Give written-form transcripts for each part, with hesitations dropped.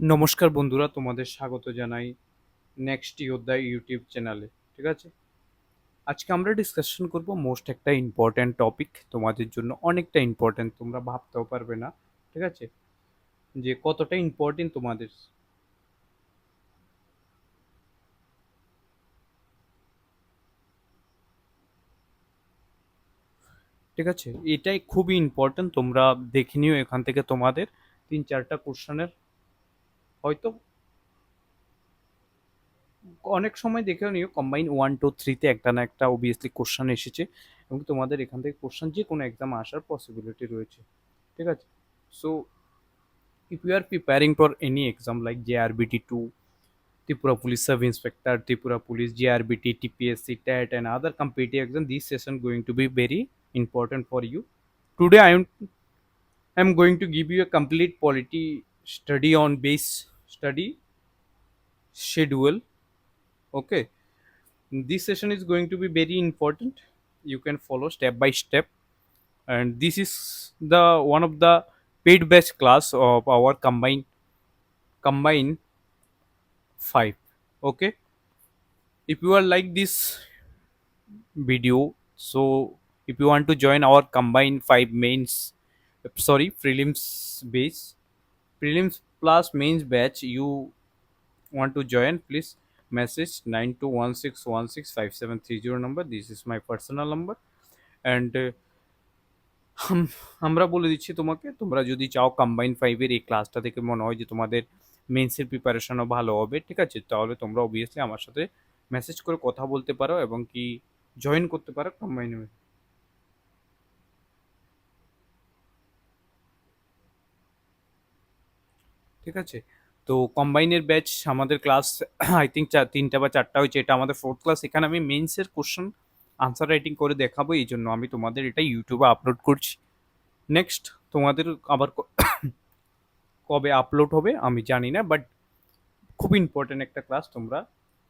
নমস্কার বন্ধুরা, তোমাদের স্বাগত জানাই নেক্সট যোদ্ধা ইউটিউব চ্যানেলে। ঠিক আছে, আজকে আমরা ডিসকাশন করব মোস্ট একটা ইম্পর্ট্যান্ট টপিক, তোমাদের জন্য অনেকটা ইম্পর্ট্যান্ট, তোমরা ভাবতেও পারবে না। ঠিক আছে, যে কতটা ইম্পর্টেন্ট তোমাদের। ঠিক আছে, এটাই খুবই ইম্পর্ট্যান্ট, তোমরা দেখে নিও এখান থেকে তোমাদের 3-4টা কোশ্চেনের হয়তো অনেক সময় দেখেও নিও কম্বাইন 1 2 3-তে একটা না একটা অবভিয়াসলি কোশ্চেন এসেছে, এবং তোমাদের এখান থেকে কোশ্চেন যে কোনো এক্সাম আসার পসিবিলিটি রয়েছে। ঠিক আছে, so if you are preparing for any exam like JRBT2, Tripura Police Sub Inspector, Tripura Police, JRBT, TPSC, TET, and other competitive exam, this session going to be very important for you. Today I am going to give you a complete polity study on base study schedule. Okay, this session is going to be very important. You can follow step by step, and this is the one of the paid batch class of our combine 5. Okay, if you are like this video, so if you want to join our combined 5 mains, sorry, prelims plus mains batch, you want to join, please message 9216165730 number. This is my personal number, and আমরা বলে দিচ্ছি তোমাকে, তোমরা যদি চাও combine ফাইভের এই ক্লাসটা থেকে মনে হয় যে তোমাদের মেন্সের প্রিপারেশনও ভালো হবে, ঠিক আছে, তাহলে তোমরা অবভিয়াসলি আমার সাথে মেসেজ করে কথা বলতে পারো এবং কি জয়েন করতে পারো কম্বাইনে। ঠিক আছে, তো কম্বাইনের ব্যাচ আমাদের ক্লাস আই থিঙ্ক 3টা বা 4টা হয়েছে, এটা আমাদের 4th ক্লাস। এখানে আমি মেন্সের কোশ্চেন আনসার রাইটিং করে দেখাবো, এই জন্য আমি তোমাদের এটা ইউটিউবে আপলোড করছি। নেক্সট তোমাদের আবার কবে আপলোড হবে আমি জানি না, বাট খুব ইম্পর্টেন্ট একটা ক্লাস তোমরা,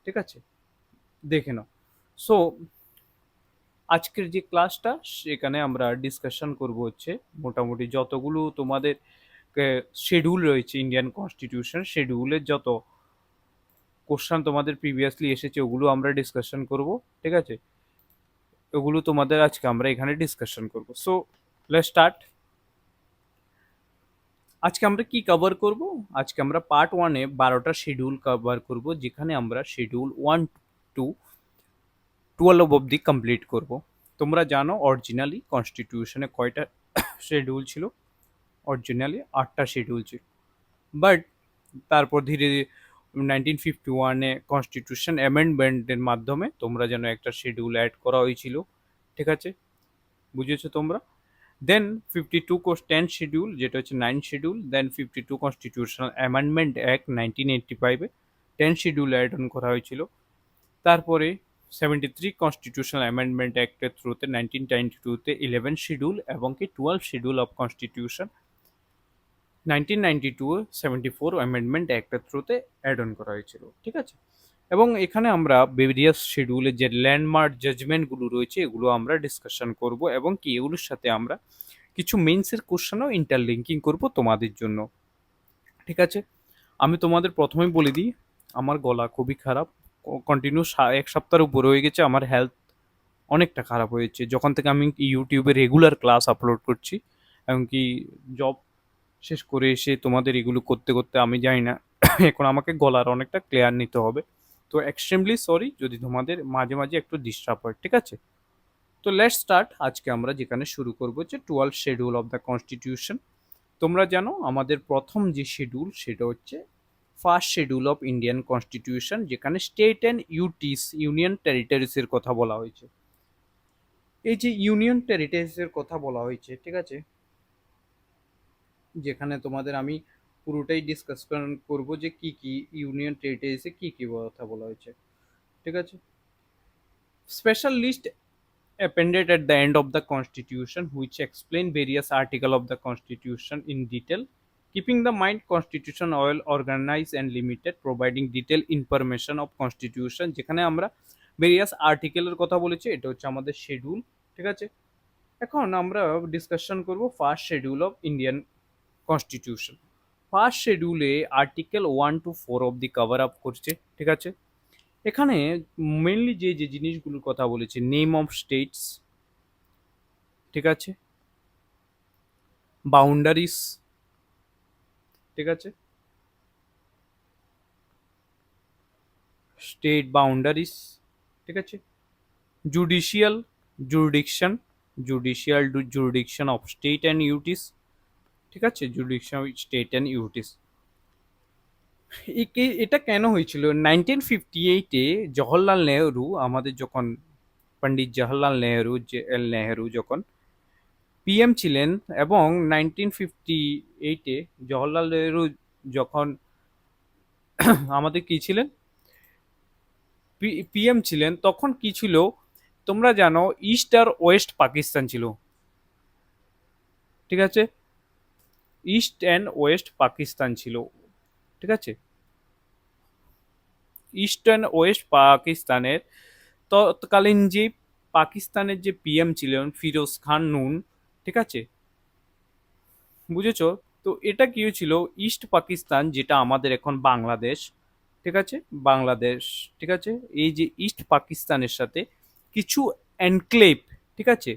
ঠিক আছে, দেখে নাও। সো আজকের যে ক্লাসটা, সেখানে আমরা ডিসকাশন করব হচ্ছে মোটামুটি যতগুলো তোমাদের শিডিউল রয়েছে ইন্ডিয়ান কনস্টিটিউশন, শিডিউলের যত কোশ্চেন তোমাদের প্রিভিয়াসলি এসেছে ওগুলো আমরা ডিসকাশন করব। ঠিক আছে, ওগুলো তোমাদের আজকে আমরা এখানে ডিসকাশন করব। So let's start. আজকে আমরা কি কভার করব? আজকে আমরা পার্ট 1-এ 12টা শিডিউল কভার করব, যেখানে আমরা শিডিউল 1 টু 12 অবধি কমপ্লিট করব। তোমরা জানো অরিজিনালি কনস্টিটিউশনে কয়টা শিডিউল ছিল? অরিজিনালি 8টা শিডিউল ছিল, বাট তারপর ধীরে ধীরে 1951-এ কনস্টিটিউশন অ্যামেন্ডমেন্টের মাধ্যমে তোমরা যেন একটা শিডিউল অ্যাড করা হয়েছিল। ঠিক আছে, বুঝেছো তোমরা? দেন 52 10 শিডিউল, যেটা হচ্ছে 9 schedule, then 52 constitutional amendment act 1985-এ 10 শিডিউল অ্যাড অন করা হয়েছিল। তারপরে 73 কনস্টিটিউশনাল অ্যামেন্ডমেন্ট অ্যাক্টের থ্রুতে 1992-তে 11 শিডিউল এবং কি 12 শিডিউল অফ কনস্টিটিউশন 1992 74 অ্যামেন্ডমেন্ট অ্যাক্টের থ্রুতে অ্যাড অন করা হয়েছিল। ঠিক আছে, এবং এখানে আমরা ভেরিয়াস শিডিউলে যে ল্যান্ডমার্ক জাজমেন্টগুলো রয়েছে এগুলো আমরা ডিসকাশন করব, এবং কি এগুলোর সাথে আমরা কিছু মেন্সের কোশ্চেনও ইন্টারলিঙ্কিং করব তোমাদের জন্য। ঠিক আছে, আমি তোমাদের প্রথমেই বলে দিই, আমার গলা খুবই খারাপ, কন্টিনিউ 1 সপ্তাহের উপর হয়ে গেছে। আমার হেলথ অনেকটা খারাপ হয়েছে যখন থেকে আমি ইউটিউবে রেগুলার ক্লাস আপলোড করছি, এমনকি জব শেষ করে এসে তোমাদের এগুলো করতে করতে আমি জানি না এখন আমাকে গলার অনেকটা ক্লিয়ার নিতে হবে। তো এক্সট্রিমলি সরি যদি তোমাদের মাঝে মাঝে একটু ডিস্টার্ব হয়। ঠিক আছে, তো লেটস স্টার্ট। আজকে আমরা যেখানে শুরু করবো যে 12 শিডিউল অফ দ্য কনস্টিটিউশন। তোমরা জানো আমাদের প্রথম যে শিডিউল সেটা হচ্ছে first schedule of Indian constitution, যেখানে স্টেট অ্যান্ড ইউটিস ইউনিয়ন টেরিটরিজের কথা বলা হয়েছে। এই যে ইউনিয়ন টেরিটরিজের কথা বলা হয়েছে, ঠিক আছে, যেখানে তোমাদের আমি পুরোটাই ডিসকাস করব যে কি কি ইউনিয়ন টেরিটরিজে কি কি কথা বলা হয়েছে। ঠিক আছে, special list appended at the end of the constitution which explain various articles of the constitution in detail, keeping the mind constitution well organized and limited, providing detailed information of constitution। যেখানে আমরা various আর্টিকেলের কথা বলেছি, এটা হচ্ছে আমাদের schedule. ঠিক আছে, এখন আমরা ডিসকাশন করব first schedule of Indian constitution. First শিডিউলে আর্টিকেল 1 to 4 অব্দি কভার আপ করছে, ঠিক আছে। এখানে মেনলি যে যে জিনিসগুলোর কথা বলেছে, নেম অফ স্টেটস, ঠিক আছে, বাউন্ডারিস, ঠিক আছে, স্টেট বাউন্ডারিস, ঠিক আছে, judicial jurisdiction, judicial jurisdiction of state and UTs, ঠিক আছে, জুডিশিয়াল স্টেট অ্যান্ড ইউটিস। এটা কেন হয়েছিল 1958-এ? জওহরলাল নেহরু, আমাদের যখন পণ্ডিত জওহরলাল নেহরু যখন পিএম ছিলেন, এবং 1958-এ জওহরলাল নেহরু যখন আমাদের কি ছিলেন, পিএম ছিলেন, তখন কি ছিল তোমরা জানো, ইস্ট আর ওয়েস্ট পাকিস্তান ছিল, ঠিক আছে, ইস্ট অ্যান্ড ওয়েস্ট পাকিস্তান ছিল, ঠিক আছে। ইস্ট অ্যান্ড ওয়েস্ট পাকিস্তানের তৎকালীন যে পাকিস্তানের যে পিএম ছিলেন ফিরোজ খান নুন, ঠিক আছে, বুঝেছো? তো এটা কি হয়েছিল, ইস্ট পাকিস্তান যেটা আমাদের এখন বাংলাদেশ, ঠিক আছে, বাংলাদেশ, ঠিক আছে, এই যে ইস্ট পাকিস্তানের সাথে কিছু এনক্লেভ, ঠিক আছে,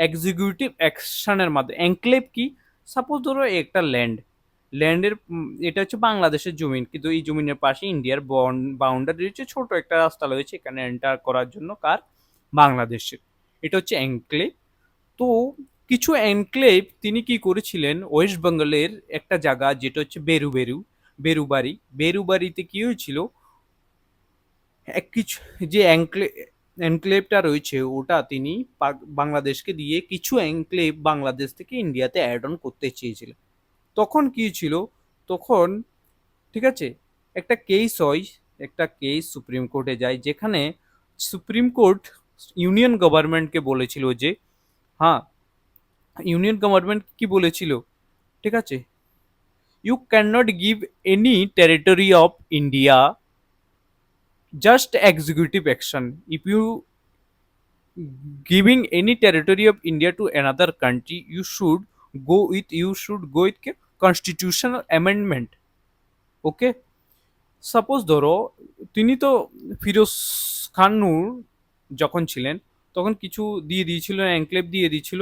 এক্সিকিউটিভ অ্যাকশনের মাধ্যমে, এনক্লেভ কি, সাপোজ ধরো একটা ল্যান্ডের, এটা হচ্ছে বাংলাদেশের জমিন, কিন্তু এই জমিনের পাশে ইন্ডিয়ার বাউন্ডারি রয়েছে, ছোট একটা রাস্তা রয়েছে এখানে এন্টার করার জন্য, কার, বাংলাদেশের, এটা হচ্ছে এনক্লেভ। তো কিছু এনক্লেভ তিনি কি করেছিলেন, ওয়েস্ট বেঙ্গলের একটা জায়গা যেটা হচ্ছে বেরুবাড়ি, বেরুবাড়িতে কি হয়েছিল, এক কিছু যে এনক্লেভটা রয়েছে ওটা তিনি বাংলাদেশকে দিয়ে কিছু এনক্লেভ বাংলাদেশ থেকে ইন্ডিয়াতে অ্যাড অন করতে চেয়েছিলেন। তখন কি ছিল, তখন, ঠিক আছে, একটা কেস হয়, একটা কেস সুপ্রিম কোর্টে যায়, যেখানে সুপ্রিম কোর্ট ইউনিয়ন গভর্নমেন্টকে বলেছিল যে, হ্যাঁ, ইউনিয়ন গভর্নমেন্ট কি বলেছিল, ঠিক আছে, you can not give any territory of India just executive action. If you giving any territory of India to another country, you should go with constitutional amendment. Okay, suppose ধরো তিনি তো ফিরোজ খান নূর যখন ছিলেন, তখন কিছু দিয়ে দিয়েছিল, এনক্লেভ দিয়ে দিয়েছিল,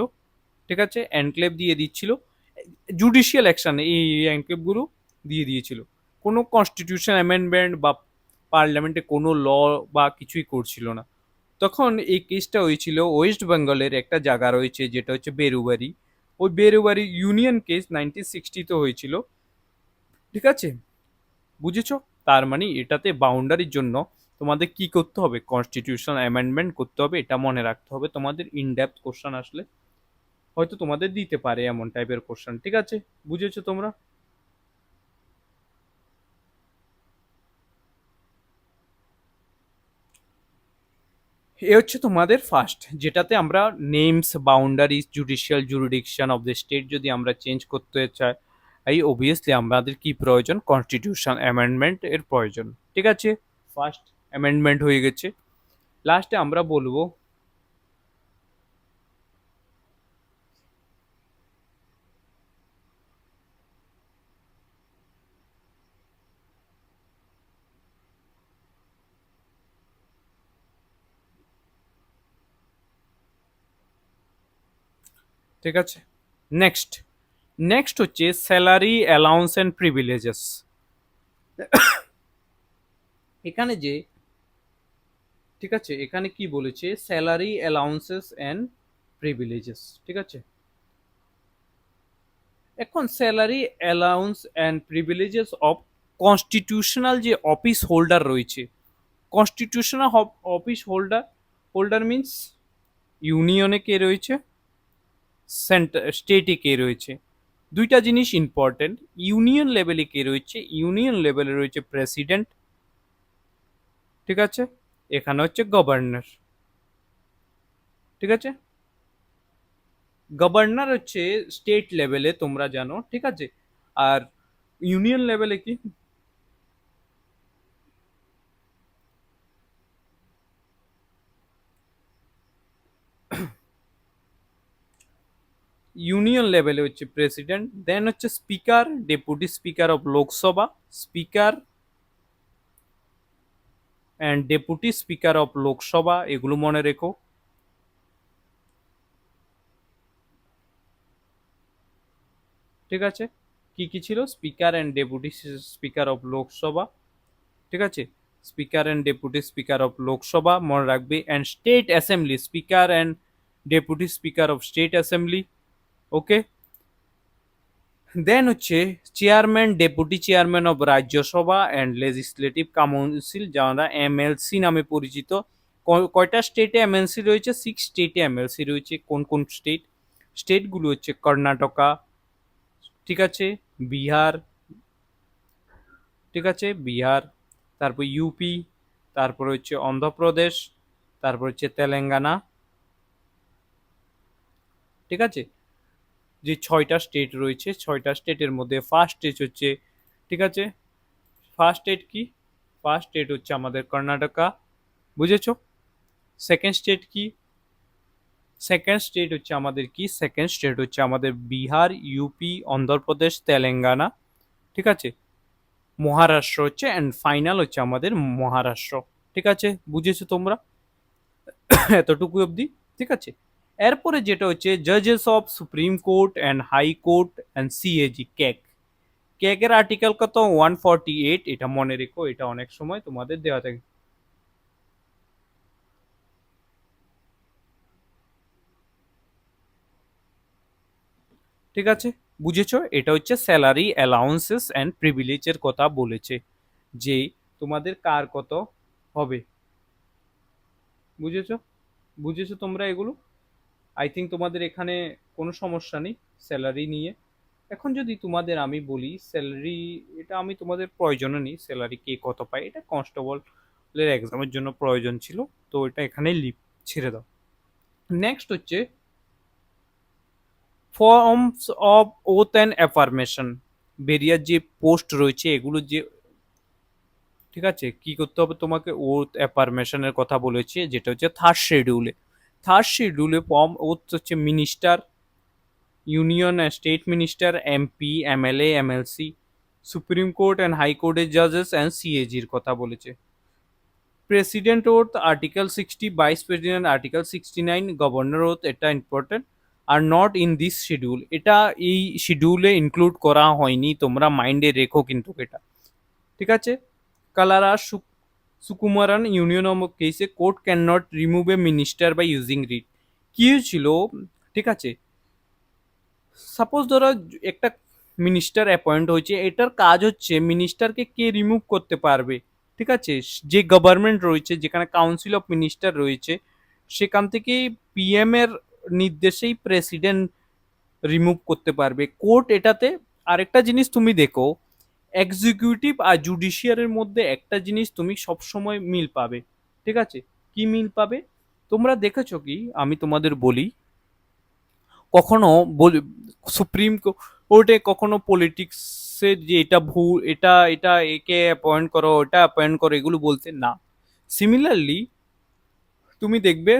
ঠিক আছে, এনক্লেভ দিয়ে দিচ্ছিল, জুডিশিয়াল অ্যাকশন এই এনক্লেভগুলো দিয়ে দিয়েছিল, কোনো কনস্টিটিউশন অ্যামেন্ডমেন্ট বা পার্লামেন্টে কোনো ল বা কিছুই করছিল না। তখন এই কেসটা হয়েছিল ওয়েস্ট বেঙ্গলের একটা জায়গা রয়েছে যেটা হচ্ছে বেরুবারি, ওই বেরুবারি ইউনিয়ন কেস 1960-তে হয়েছিল, ঠিক আছে, বুঝেছো? তার মানে এটাতে বাউন্ডারির জন্য তোমাদের কি করতে হবে, কনস্টিটিউশন অ্যামেন্ডমেন্ট করতে হবে, এটা মনে রাখতে হবে, তোমাদের ইন ডেপথ কোশ্চেন আসলে হয়তো তোমাদের দিতে পারে এমন টাইপের কোশ্চেন, ঠিক আছে, বুঝেছো তোমরা? এ হচ্ছে তোমাদের ফার্স্ট, যেটাতে আমরা names, boundaries, judicial jurisdiction of the state যদি আমরা চেঞ্জ করতে চাই, এই অবভিয়াসলি আমাদের কি প্রয়োজন, কনস্টিটিউশন অ্যামেন্ডমেন্ট এর প্রয়োজন, ঠিক আছে। ফার্স্ট অ্যামেন্ডমেন্ট হয়ে গেছে, লাস্টে আমরা বলবো, ঠিক আছে। নেক্সট, নেক্সট হচ্ছে স্যালারি অ্যালাউন্স অ্যান্ড প্রিভিলেজেস। এখানে যে, ঠিক আছে, এখানে কি বলেছে, স্যালারি অ্যালাউন্সেস অ্যান্ড প্রিভিলেজেস, ঠিক আছে। এখন salary allowance and privileges of constitutional যে অফিস হোল্ডার রয়েছে, constitutional office holder, holder means ইউনিয়নে কে রয়েছে, সেন্টার স্টেটে কে রয়েছে, দুইটা জিনিস ইম্পর্টেন্ট, ইউনিয়ন লেভেলে কে রয়েছে, ইউনিয়ন লেভেলে রয়েছে প্রেসিডেন্ট, ঠিক আছে, এখানে হচ্ছে গভর্নর, ঠিক আছে, গভর্নর হচ্ছে স্টেট লেভেলে তোমরা জানো, ঠিক আছে, আর ইউনিয়ন লেভেলে কি, ইউনিয়ন লেভেলে হচ্ছে প্রেসিডেন্ট, দেন হচ্ছে speaker, deputy speaker of Lok Sabha, speaker and deputy speaker of Lok Sabha, এগুলো মনে রেখো। ঠিক আছে, কি কি ছিল? Speaker and deputy speaker of Lok Sabha, ঠিক আছে, speaker and deputy speaker of Lok Sabha মনে রাখবে, and state assembly, speaker and deputy speaker of state assembly. Okay, then হচ্ছে chairman, deputy chairman of Rajya Sabha and legislative council, যারা এমএলসি নামে পরিচিত। কয়টা স্টেটে এমএলসি রয়েছে? 6 স্টেটে এমএলসি রয়েছে। কোন কোন স্টেট? স্টেটগুলো হচ্ছে কর্ণাটকা, ঠিক আছে, বিহার, ঠিক আছে, বিহার, তারপর ইউপি, তারপর হচ্ছে অন্ধ্রপ্রদেশ, তারপর হচ্ছে তেলেঙ্গানা, ঠিক আছে। যে 6টা স্টেট রয়েছে, 6টা স্টেটের মধ্যে ফার্স্ট স্টেট হচ্ছে, ঠিক আছে, ফার্স্ট স্টেট কি? ফার্স্ট স্টেট হচ্ছে আমাদের কর্ণাটকা, বুঝেছো? সেকেন্ড স্টেট কি? সেকেন্ড স্টেট হচ্ছে আমাদের কি? সেকেন্ড স্টেট হচ্ছে আমাদের বিহার, ইউপি, অন্ধ্রপ্রদেশ, তেলেঙ্গানা, ঠিক আছে। মহারাষ্ট্র হচ্ছে, অ্যান্ড ফাইনাল হচ্ছে আমাদের মহারাষ্ট্র, ঠিক আছে, বুঝেছো তোমরা? এতটুকু অবধি, ঠিক আছে। এরপরে যেটা হচ্ছে জাজেস of supreme court and high court and CAG, CAG. ক্যাকের আর্টিকেল কত? 148, এটা মনে রেখো, এটা অনেক সময় তোমাদের দেওয়া থাকে। ঠিক আছে, বুঝেছো? এটা হচ্ছে স্যালারি অ্যালাউন্সেস অ্যান্ড প্রিভিলেজের কথা বলেছে, যে তোমাদের কার কত হবে, বুঝেছো? বুঝেছো তোমরা এগুলো? আই থিঙ্ক তোমাদের এখানে কোনো সমস্যা নেই স্যালারি নিয়ে। এখন যদি তোমাদের আমি বলি স্যালারি, এটা আমি তোমাদের প্রয়োজনও নেই, স্যালারি কে কত পায়, এটা কনস্টেবলের এক্সামের জন্য প্রয়োজন ছিল, তো এটা এখানে লিপ ছেড়ে দাও। নেক্সট হচ্ছে forms of oath and affirmation, barrier যে পোস্ট রয়েছে এগুলো যে, ঠিক আছে, কি করতে হবে তোমাকে? ওথ অ্যাফার্মেশনের কথা বলেছে, যেটা হচ্ছে থার্ড শিডিউলে। থার্ড শিডিউলে ফর্ম ওথ হচ্ছে minister, union state minister, MP, MLA, MLC, supreme court and high কোর্টের জাজেস অ্যান্ড সিএজির কথা বলেছে। President oath article 60, vice president article 69, governor oath, এটা ইম্পর্টেন্ট, আর নট ইন দিস শিডিউল, এটা এই শিডিউলে ইনক্লুড করা হয়নি, তোমরা মাইন্ডে রেখো কিন্তু এটা, ঠিক আছে। কালারা সুকুমারান ইউনিয়ন অফ কেসে court can not remove a minister by using writ. কি হয়েছিল, ঠিক আছে, সাপোজ ধরো একটা মিনিস্টার অ্যাপয়েন্ট হয়েছে, এটার কাজ হচ্ছে মিনিস্টারকে কে রিমুভ করতে পারবে, ঠিক আছে। যে গভর্নমেন্ট রয়েছে, যেখানে কাউন্সিল অফ মিনিস্টার রয়েছে, সেখান থেকে পিএম এর নির্দেশেই প্রেসিডেন্ট রিমুভ করতে পারবে। কোর্ট এটাতে, আরেকটা জিনিস তুমি দেখো, এক্সিকিউটিভ আর জুডিশিয়ারির মধ্যে একটা জিনিস তুমি সবসময় মিল পাবে, ঠিক আছে। কি মিল পাবে? তোমরা দেখেছো কি, আমি তোমাদের বলি, কখনো সুপ্রিম কোর্টে কখনো পলিটিক্সের যে এটা ভুল, এটা এটা একে অ্যাপয়েন্ট করো, ওটা অ্যাপয়েন্ট করো, এগুলো বলতে না। সিমিলারলি তুমি দেখবে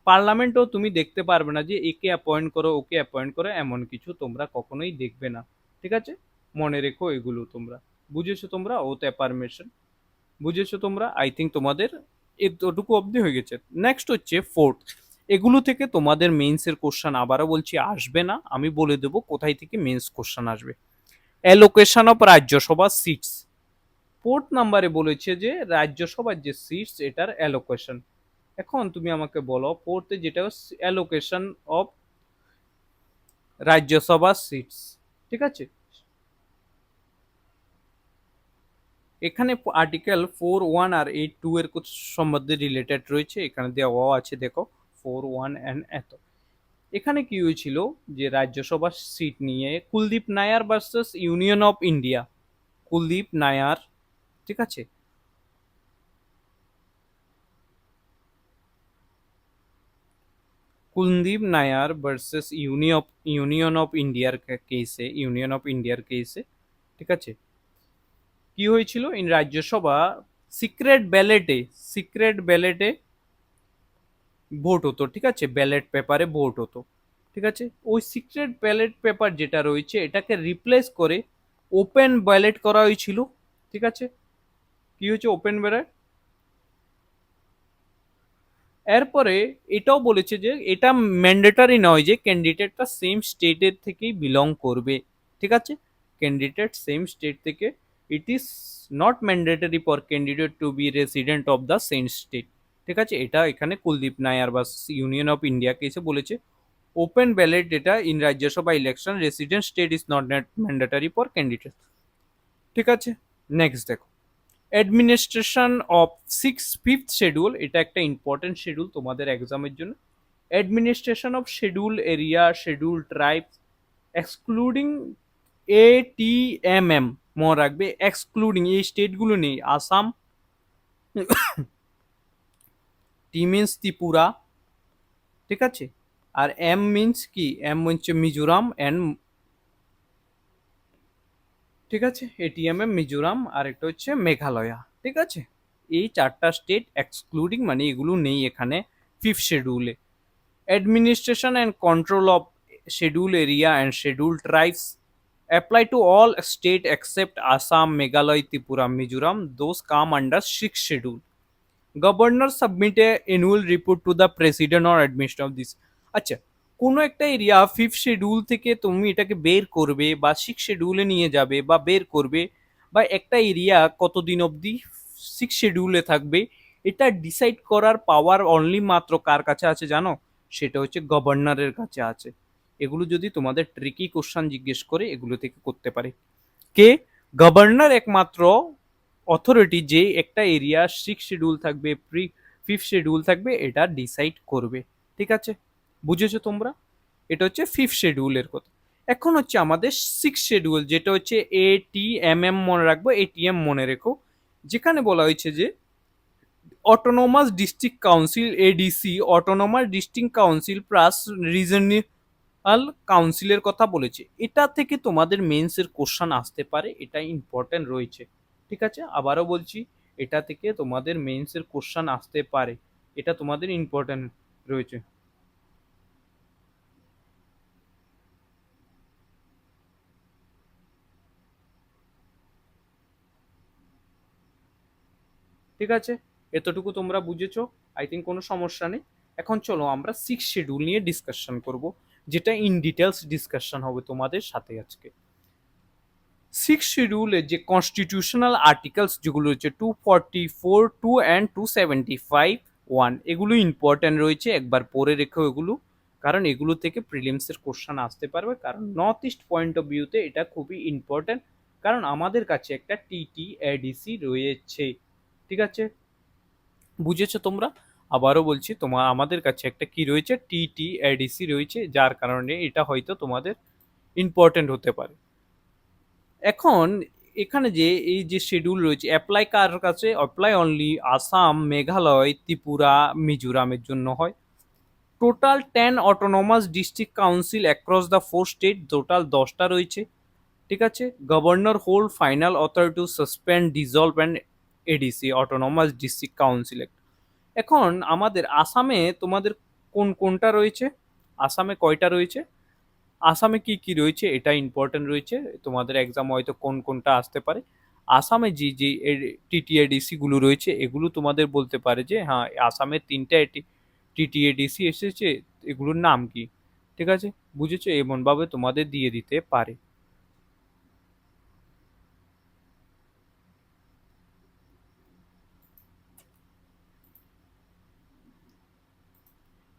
পার্লামেন্টও তুমি দেখতে পারবে না যে একে অ্যাপয়েন্ট করো, ওকে অ্যাপয়েন্ট করো, এমন কিছু তোমরা কখনোই দেখবে না, ঠিক আছে। মনে রেখো এগুলো তোমরা, বুঝেছো তোমরা? ওথ অ্যাফার্মেশন বুঝেছো তোমরা? আই থিঙ্ক তোমাদের এতটুকু অবধি হয়ে গেছে। নেক্সট হচ্ছে ফোর্থ। এগুলো থেকে তোমাদের মেন্সের কোশ্চেন, আবারও বলছি, আসবে না, আমি বলে দেবো কোথায় থেকে মেন্স কোশ্চেন আসবে। Allocation of Rajya Sabha seats, fourth নাম্বারে বলেছে যে রাজ্যসভার যে সিটস এটার অ্যালোকেশন। এখন তুমি আমাকে বলো ফোর্থে যেটা অ্যালোকেশন অফ রাজ্যসভা সিটস, ঠিক আছে। এখানে আর্টিকেল 4(1) আর 8(2) এর সম্বন্ধে রিলেটেড রয়েছে, এখানে দেওয়া আছে, দেখো 4(1) অ্যান্ড এত। এখানে কি হয়েছিল, যে রাজ্যসভার সিট নিয়ে Kuldeep Nair versus union of India, Kuldeep Nair, ঠিক আছে, Kuldeep Nair versus union of ইন্ডিয়ার কেসে, ইউনিয়ন অফ ইন্ডিয়ার কেসে, ঠিক আছে। কি হয়েছিল? ইন রাজ্যসভা সিক্রেট ব্যালেটে, সিক্রেট ব্যালেটে ভোট হতো, ঠিক আছে, ব্যালেট পেপারে ভোট হতো। ঠিক আছে, ওই সিক্রেট ব্যালট পেপার যেটা রয়েছে এটাকে রিপ্লেস করে ওপেন ব্যালট করা হয়েছিল। ঠিক আছে, কি হচ্ছে ওপেন ব্যালট। এরপরে এটাও বলেছে যে এটা ম্যান্ডেটারি নয় যে ক্যান্ডিডেটটা সেম স্টেটের থেকেই বিলং করবে। ঠিক আছে, ক্যান্ডিডেট সেম স্টেট থেকে, it is not mandatory for candidate to be resident of the same state. ঠিক আছে, এটা এখানে কুলদীপ নায়ার বা ইউনিয়ন অফ ইন্ডিয়াকে এসে বলেছে open ballot data in Rajya Sabha election resident state is not mandatory for candidate. ঠিক আছে, নেক্সট দেখো অ্যাডমিনিস্ট্রেশন অফ ফিফথ শিডিউল, এটা একটা ইম্পর্টেন্ট শিডিউল তোমাদের এক্সামের জন্য। Administration of schedule area schedule tribe excluding ATMM, মনে রাখবে এক্সক্লুডিং, এই স্টেটগুলো নেই, আসাম, টি মিনস ত্রিপুরা, ঠিক আছে, আর এম মিনস কি, এম হচ্ছে মিজোরাম অ্যান্ড, ঠিক আছে, ATMM মিজোরাম, আর একটা হচ্ছে মেঘালয়া। ঠিক আছে, এই চারটা স্টেট এক্সক্লুডিং, মানে এগুলো নেই এখানে fifth শিডিউলে। Administration and control of scheduled area and scheduled tribes apply to all state except Assam, Meghalaya, Tripura, Mizoram. Those come under sixth schedule. Governor submit a annual report to the president or administrator of this. আচ্ছা, কোনো একটা area fifth schedule থেকে তুমি এটাকে বের করবে বা six শিডিউলে নিয়ে যাবে বা বের করবে, বা একটা এরিয়া কতদিন অবধি সিক্স শিডিউলে থাকবে, এটা ডিসাইড করার পাওয়ার অনলি মাত্র কার কাছে আছে জানো? সেটা হচ্ছে গভর্নরের কাছে আছে। এগুলো যদি তোমাদের ট্রিকি কোশ্চান জিজ্ঞেস করে এগুলো থেকে করতে পারে কে? গভর্নর একমাত্র অথরিটি যে একটা এরিয়া সিক্স শিডিউল থাকবে ফিফথ শিডিউল থাকবে এটা ডিসাইড করবে। ঠিক আছে, বুঝেছো তোমরা? এটা হচ্ছে ফিফথ শিডিউলের কথা। এখন হচ্ছে আমাদের সিক্স শিডিউল, যেটা হচ্ছে ATMM, মনে রাখবো ATM মনে রেখো, যেখানে বলা হয়েছে যে autonomous district council ADC, autonomous district council plus regional কাউন্সিলের কথা বলেছে। এটা থেকে তোমাদের মেন্সের কোশ্চান আসতে পারে, এটা ইম্পর্টেন্ট রয়েছে। ঠিক আছে, আবারও বলছি, এটা থেকে তোমাদের মেন্সের কোশ্চান আসতে পারে, এটা তোমাদের ইম্পর্টেন্ট রয়েছে। ঠিক আছে, এতটুকু তোমরা বুঝেছো, আই থিঙ্ক কোনো সমস্যা নেই। এখন চলো আমরা সিক্স শিডিউল নিয়ে ডিসকাশন করব, যেটা ইন ডিটেলস ডিসকাশন হবে তোমাদের সাথে আজকে। সিক্স শিডিউলে যে কনস্টিটিউশনাল আর্টিকেলস যেগুলো রয়েছে 244 2 অ্যান্ড 275 1, এগুলো ইম্পর্টেন্ট রয়েছে, একবার পড়ে রেখো এগুলো, কারণ এগুলো থেকে প্রিলিমসের কোশ্চান আসতে পারবে, কারণ নর্থ ইস্ট পয়েন্ট অফ ভিউতে এটা খুবই ইম্পর্টেন্ট, কারণ আমাদের কাছে একটা TTADC রয়েছে। ঠিক আছে, বুঝেছো তোমরা? আবারও বলছি, তোমার আমাদের কাছে একটা কি রয়েছে, TTADC রয়েছে, যার কারণে এটা হয়তো তোমাদের ইম্পর্টেন্ট হতে পারে। এখন এখানে যে এই যে শিডিউল রয়েছে অ্যাপ্লাই কার কাছে? অ্যাপ্লাই অনলি আসাম, মেঘালয়, ত্রিপুরা, মিজোরামের জন্য হয়। Total 10 autonomous district council across the four state, total 10টা রয়েছে। ঠিক আছে, governor hold final authority to suspend dissolved and ADC, autonomous district council. এখন আমাদের আসামে তোমাদের কোন কোনটা রয়েছে? আসামে কয়টা রয়েছে? আসামে কি কি রয়েছে এটা ইম্পর্টেন্ট রয়েছে, তোমাদের এক্সাম হয়তো কোন কোনটা আসতে পারে। আসামে যে যে TTADC গুলো রয়েছে এগুলো তোমাদের বলতে পারে যে হ্যাঁ আসামে তিনটা TTADC এসেছে, এগুলোর নাম কি? ঠিক আছে, বুঝেছো, এমন ভাবে তোমাদের দিয়ে দিতে পারে।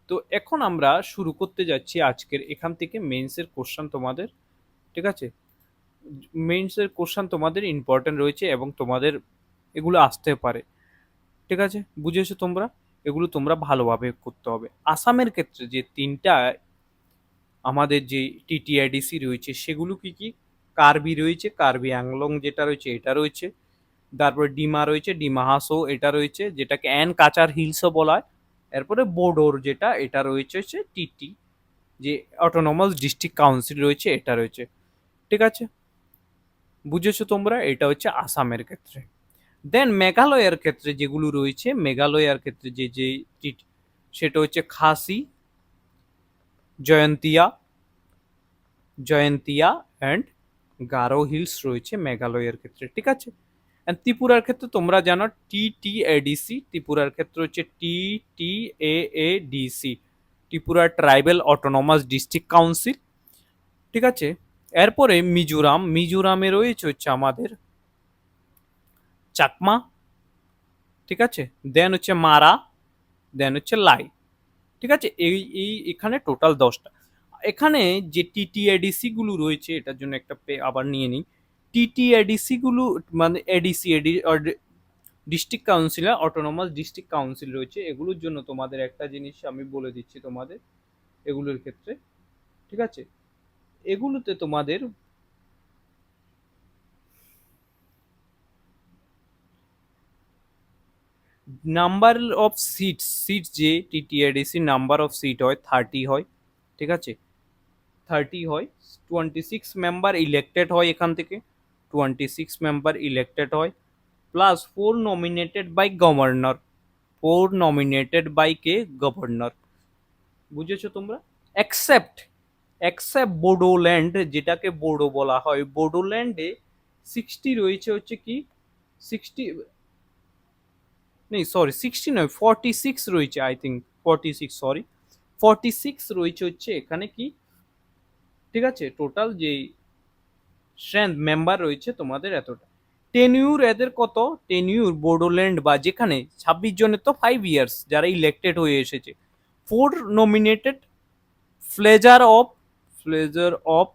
তো এখন আমরা শুরু করতে যাচ্ছি আজকের এখান থেকে মেন্সের কোশ্চান তোমাদের। ঠিক আছে, মেন্সের কোশ্চান তোমাদের ইম্পর্টেন্ট রয়েছে এবং তোমাদের এগুলো আসতে পারে। ঠিক আছে, বুঝেছো তোমরা? এগুলো তোমরা ভালোভাবে করতে হবে। আসামের ক্ষেত্রে যে তিনটা আমাদের যে TTIDC রয়েছে সেগুলো কি কি? কার্বি রয়েছে, কার্বি আংলং যেটা রয়েছে এটা রয়েছে, তারপরে ডিমা রয়েছে, ডিমা হাসো এটা রয়েছে, যেটাকে কাচার হিলসও বলা হয়। এরপরে বোডোর যেটা এটা রয়েছে হচ্ছে TT, যে অটোনোমাস ডিস্ট্রিক্ট কাউন্সিল রয়েছে এটা রয়েছে। ঠিক আছে, বুঝেছো তোমরা? এটা হচ্ছে আসামের ক্ষেত্রে। দেন মেঘালয়ের ক্ষেত্রে যেগুলো রয়েছে, মেঘালয়ের ক্ষেত্রে যে যে সেটা হচ্ছে খাসি, জয়ন্তিয়া জয়ন্তিয়া অ্যান্ড গারো হিলস রয়েছে মেঘালয়ের ক্ষেত্রে, ঠিক আছে। অ্যান্ড ত্রিপুরার ক্ষেত্রে তোমরা জানো TTADC, ত্রিপুরার ক্ষেত্রে হচ্ছে TTAADC, Tripura tribal autonomous district council, ঠিক আছে। এরপরে মিজোরামে রয়েছে হচ্ছে আমাদের চাকমা, ঠিক আছে। দেন হচ্ছে মারা, দেন হচ্ছে লাই, ঠিক আছে। এই এই এখানে টোটাল 10টা। এখানে যে TTADC গুলো রয়েছে, এটার জন্য একটা আবার নিয়ে নিই। TTADC গুলো মানে ADC district council, autonomous district council রয়েছে, এগুলোর জন্য তোমাদের একটা জিনিস আমি বলে দিচ্ছি তোমাদের এগুলোর ক্ষেত্রে, ঠিক আছে। এগুলোতে তোমাদের নাম্বার অফ সিট যে TTADC নাম্বার অফ সিট হয় 30 হয়, ঠিক আছে। 30 হয়, 26 মেম্বার ইলেক্টেড হয় এখান থেকে, 26 মেম্বার ইলেক্টেড হয়, plus 4 nominated by governor, 4 nominated by কে গভর্নর, বুঝেছো তোমরা। অ্যাকসেপ্ট অ্যাকসেপ্ট বোডোল্যান্ড, যেটাকে বোডো বলা হয়, বোডোল্যান্ডে 60 রয়েছে হচ্ছে কি 60, নেই সরি 60 নয় 46 রয়েছে, আই থিঙ্ক 46, সরি 46 রয়েছে হচ্ছে এখানে কি, ঠিক আছে। টোটাল যে স্ট্রেংথ মেম্বার রয়েছে তোমাদের এতটা। টেনিউর এদের কত, টেনিউর বোডোল্যান্ড বা যেখানে 26 জনের তো 5 ইয়ার্স যারা ইলেক্টেড হয়ে এসেছে, 4 nominated pleasure of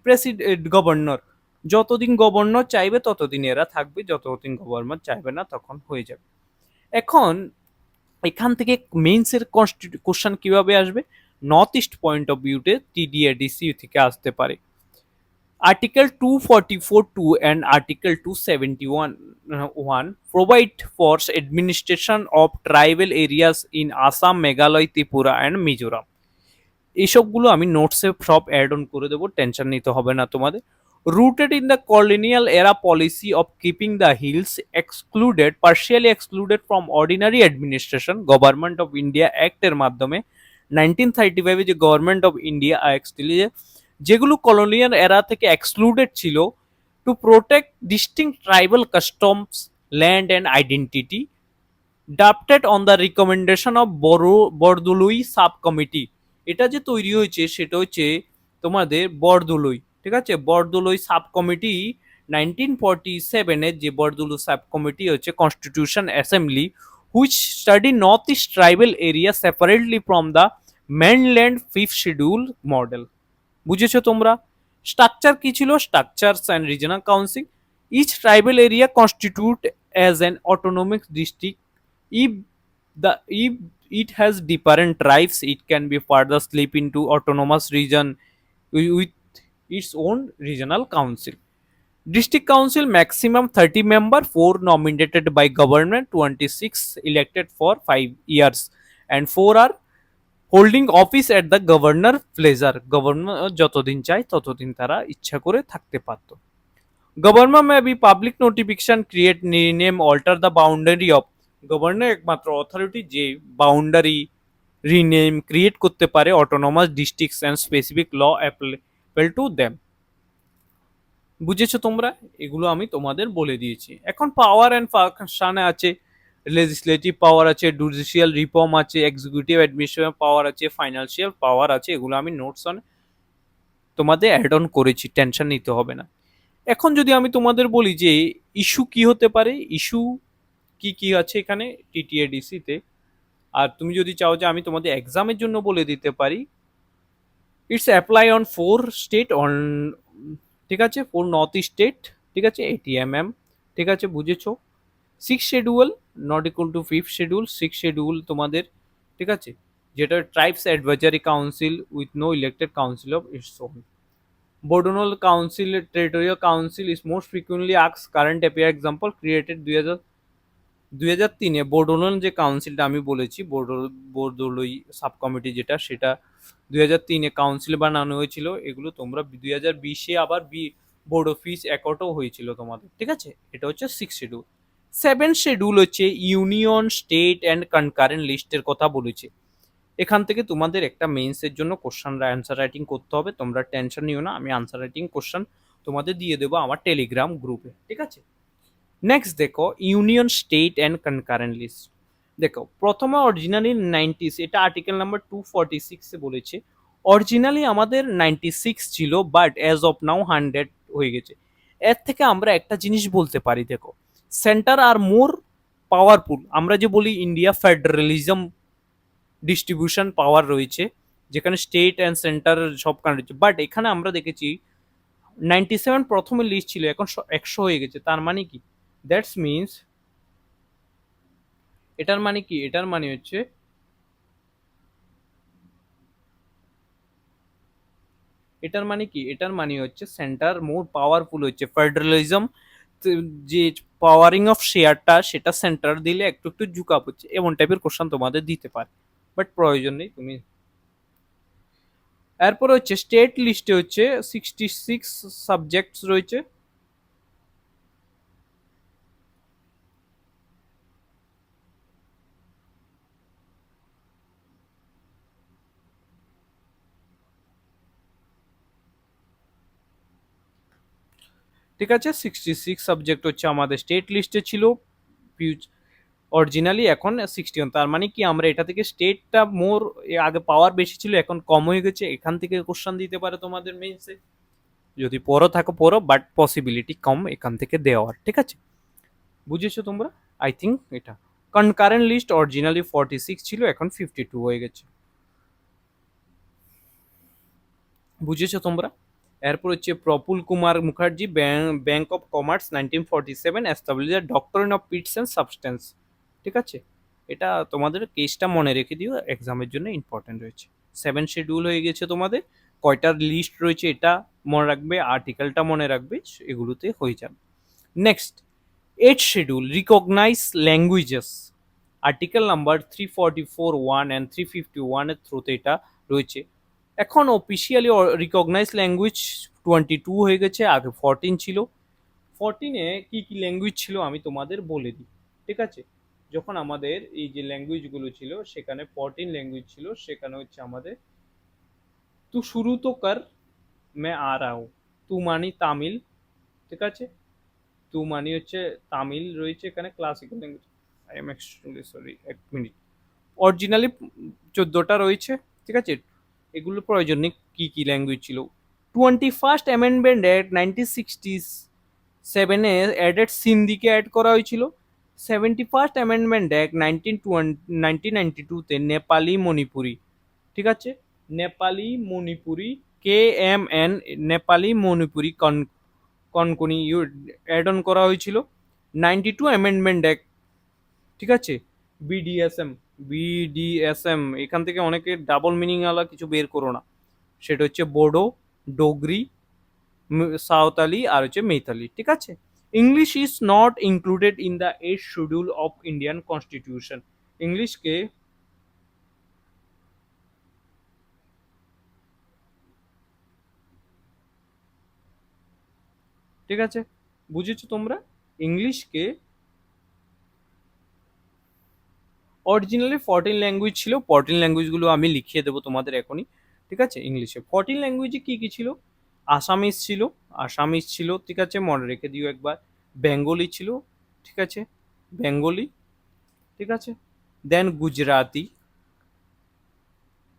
president governor, যতদিন গভর্নর চাইবে ততদিন এরা থাকবে, যতদিন গভর্নর চাইবে না তখন হয়ে যাবে। এখন এখান থেকে মেইনসের কোশ্চেন কিভাবে আসবে, নর্থ ইস্ট পয়েন্ট অফ ভিউতে TDADC থেকে আসতে পারে। Article 244(2) and Article 271(1) provide for administration of tribal areas in Assam, Meghalaya, Tripura and Mizoram. এইসবগুলো আমি নোটসে সব অ্যাড অন করে দেবো, টেনশন নিতে হবে না তোমাদের। Rooted in the colonial era policy of keeping the hills excluded, partially excluded from ordinary administration, government of India অ্যাক্টের মাধ্যমে 1935 যে গভর্নমেন্ট অফ ইন্ডিয়া অ্যাক্টলি যেগুলো কলোনিয়াল এরা থেকে এক্সক্লুডেড ছিল, to protect distinct tribal customs, land and identity, drafted on the recommendation of Bordoloi sub committee. এটা যে তৈরি হয়েছে সেটা হচ্ছে তোমাদের বরদলুই, ঠিক আছে। বরদলুই সাব কমিটি 1947-এর যে বরদলুই সাব কমিটি হচ্ছে constitution assembly which study north east tribal area separately from the mainland 5th schedule model, বুঝেছো তোমরা। স্ট্রাকচার কি ছিল, structures and regional council, each tribal area constitute as an autonomic district, if if it has different tribes it can be further split into autonomous region with its own regional council. District council maximum 30 member, 4 nominated by government, 26 elected for 5 years and 4 are holding office at the governor pleasure, governor যতদিন চায় ততদিন তারা ইচ্ছা করে থাকতে পারত। Governor may be public notification create rename alter the boundary of, governor একমাত্র authority যে বাউন্ডারি রিনেম ক্রিয়েট করতে পারে autonomous districts and specific law applicable to them, বুঝেছো তোমরা। এগুলো আমি তোমাদের বলে দিয়েছি। এখন পাওয়ার অ্যান্ড ফাংশনে আছে, লেজিসলেটিভ পাওয়ার আছে, জুডিশিয়াল রিফর্ম আছে, এক্সিকিউটিভ অ্যাডমিনিস্ট্রেটিভ পাওয়ার আছে, ফাইন্যান্সিয়াল পাওয়ার আছে, এগুলো আমি নোটস অন তোমাদের অ্যাড অন করেছি, টেনশন নিতে হবে না। এখন যদি আমি তোমাদের বলি যে ইস্যু কি হতে পারে, ইস্যু কি কি আছে এখানে TTADC-তে, আর তুমি যদি চাও যে আমি তোমাদের এক্সামের জন্য বলে দিতে পারি, it's apply on 4 state on, ঠিক আছে, 4 নর্থ ইস্ট স্টেট, ঠিক আছে, ATMM, ঠিক আছে, বুঝেছো। 6 schedule not equal to 5th schedule, 6 schedule তোমাদের, ঠিক আছে, যেটা tribes advisory council with no elected council of its own. Bourdonnais Council, Territorial Council is most frequently asked current affair example created 2003-এ বোর্ডোলন যে কাউন্সিলটা আমি বলেছি, বোর্ডোলই সাব কমিটি যেটা, সেটা 2003-এ council বানানো হয়েছিল। এগুলো তোমরা 2020-এ আবার বোর্ড অফিস অ্যাকর্ডও হয়েছিল তোমাদের, ঠিক আছে। এটা হচ্ছে 6 শিডিউল। 7 শিডিউল হচ্ছে ইউনিয়ন, স্টেট অ্যান্ড কনকারেন্ট লিস্টের কথা বলেছে। এখান থেকে তোমাদের একটা মেইনসের জন্য কোশ্চেন অ্যান্সার রাইটিং করতে হবে, তোমরা টেনশন নিও না, আমি আনসার রাইটিং কোশ্চেন তোমাদের দিয়ে দেবো আমার টেলিগ্রাম গ্রুপে, ঠিক আছে। নেক্সট দেখো union state and concurrent list. দেখো প্রথমে অরিজিনালি 90s, এটা আর্টিকেল নাম্বার 246 বলেছে অরিজিনালি আমাদের 96 ছিল, বাট অ্যাজ অফ নাও 100 হয়ে গেছে। এর থেকে আমরা একটা জিনিস বলতে পারি, দেখো সেন্টার আর মোর পাওয়ারফুল, আমরা যে বলি ইন্ডিয়া ফেডারেলিজম ডিস্ট্রিবিউশন পাওয়ার রয়েছে, যেখানে স্টেট অ্যান্ড সেন্টার সব কান রয়েছে, বাট এখানে আমরা দেখেছি 97 প্রথমে লিস্ট ছিল, এখন 100 হয়ে গেছে। তার মানে কি, দ্যাটস মিনস, এটার মানে কি, এটার মানে হচ্ছে এটার মানে কি, এটার মানে হচ্ছে সেন্টার মোর পাওয়ারফুল হচ্ছে, ফেডারালিজম যে পাওয়ারিং অফ শেয়ারটা সেটা সেন্টার দিলে একটু একটু ঝুঁকাপ হচ্ছে, এমন টাইপের কোশ্চেন তোমাদের দিতে পারে, বাট প্রয়োজন নেই তুমি। এরপর হচ্ছে স্টেট লিস্টে হচ্ছে 66 সাবজেক্টস রয়েছে। ঠিক আছে, 66 সাবজেক্ট হচ্ছে আমাদের স্টেট লিস্টে ছিল অরিজিনালি, এখন 61। তার মানে কি, আমরা এটা থেকে স্টেটটা মোর, আগে পাওয়ার বেশি ছিল এখন কম হয়ে গেছে, এখান থেকে কোশ্চেন দিতে পারে তোমাদের মেইনসে, যদি পড়ো থাকো পড়ো, বাট পসিবিলিটি কম এখান থেকে দেওয়ার, ঠিক আছে। বুঝেছো তোমরা? আই থিঙ্ক এটা কনকারেন্ট লিস্ট অরিজিনালি 46 ছিল, এখন 52 হয়ে গেছে। বুঝেছো তোমরা? এরপর হচ্ছে Prafulla Kumar Mukherjee, bank of commerce 1947 establish doctrine of pith and substance, ঠিক আছে। এটা তোমাদের কেসটা মনে রেখে দিও, এক্সামের জন্য ইম্পর্টেন্ট রয়েছে। 7 শিডিউল হয়ে গেছে তোমাদের, কয়টার লিস্ট রয়েছে এটা মনে রাখবে, আর্টিকেলটা মনে রাখবে, এগুলোতে হয়ে যাবে। Next 8 schedule recognise languages, article number 344(1) and 351 এর থ্রুতে এটা রয়েছে। এখন অফিসিয়ালি রিকগনাইজ ল্যাঙ্গুয়েজ 22 হয়ে গেছে, আগে 14 ছিল। 14-এ কি কি ল্যাঙ্গুয়েজ ছিল আমি তোমাদের বলে দিই, ঠিক আছে। যখন আমাদের এই যে ল্যাঙ্গুয়েজগুলো ছিল, সেখানে 14 ল্যাঙ্গুয়েজ ছিল, সেখানে হচ্ছে আমাদের তু শুরু তো কর মে আ রা হুঁ, তু মানি তামিল, ঠিক আছে। তু মানি হচ্ছে তামিল রয়েছে এখানে, classical language. I am extremely sorry, এক মিনিট। অরিজিনালি 14টা রয়েছে, ঠিক আছে। এগুলো প্রয়োজন নেই কি কি ল্যাঙ্গুয়েজ ছিল। 21st অ্যামেন্ডমেন্ট অ্যাক্ট 1967-এ অ্যাডেড সিন্ধিকে অ্যাড করা হয়েছিল। 71st অ্যামেন্ডমেন্ট অ্যাক্ট 1992-তে নেপালি মণিপুরি, ঠিক আছে। Nepali Manipuri KMN, Nepali Manipuri Konkani add on করা হয়েছিল। 92 অ্যামেন্ডমেন্ট অ্যাক্ট, ঠিক আছে। বিডিএসএম, এখান থেকে অনেকে ডাবল মিনিং আলা কিছু বের করো না, সেটা হচ্ছে বোডো, ডোগরি, সাঁওতালি আর হচ্ছে মেইতালি, ঠিক আছে। English is not included in the 8th schedule of Indian constitution, ইংলিশকে, ঠিক আছে, বুঝেছো তোমরা? ইংলিশকে অরিজিনালি 14 ল্যাঙ্গুয়েজ ছিল, 14 ল্যাঙ্গুয়েজগুলো আমি লিখিয়ে দেবো তোমাদের এখনই, ঠিক আছে। ইংলিশে 14 ল্যাঙ্গুয়েজে কি কি ছিল, আসামিজ ছিল, আসামিজ ছিল, ঠিক আছে, মনে রেখে দিও একবার। বেঙ্গলি ছিল, ঠিক আছে, বেঙ্গলি, ঠিক আছে। দেন গুজরাতি,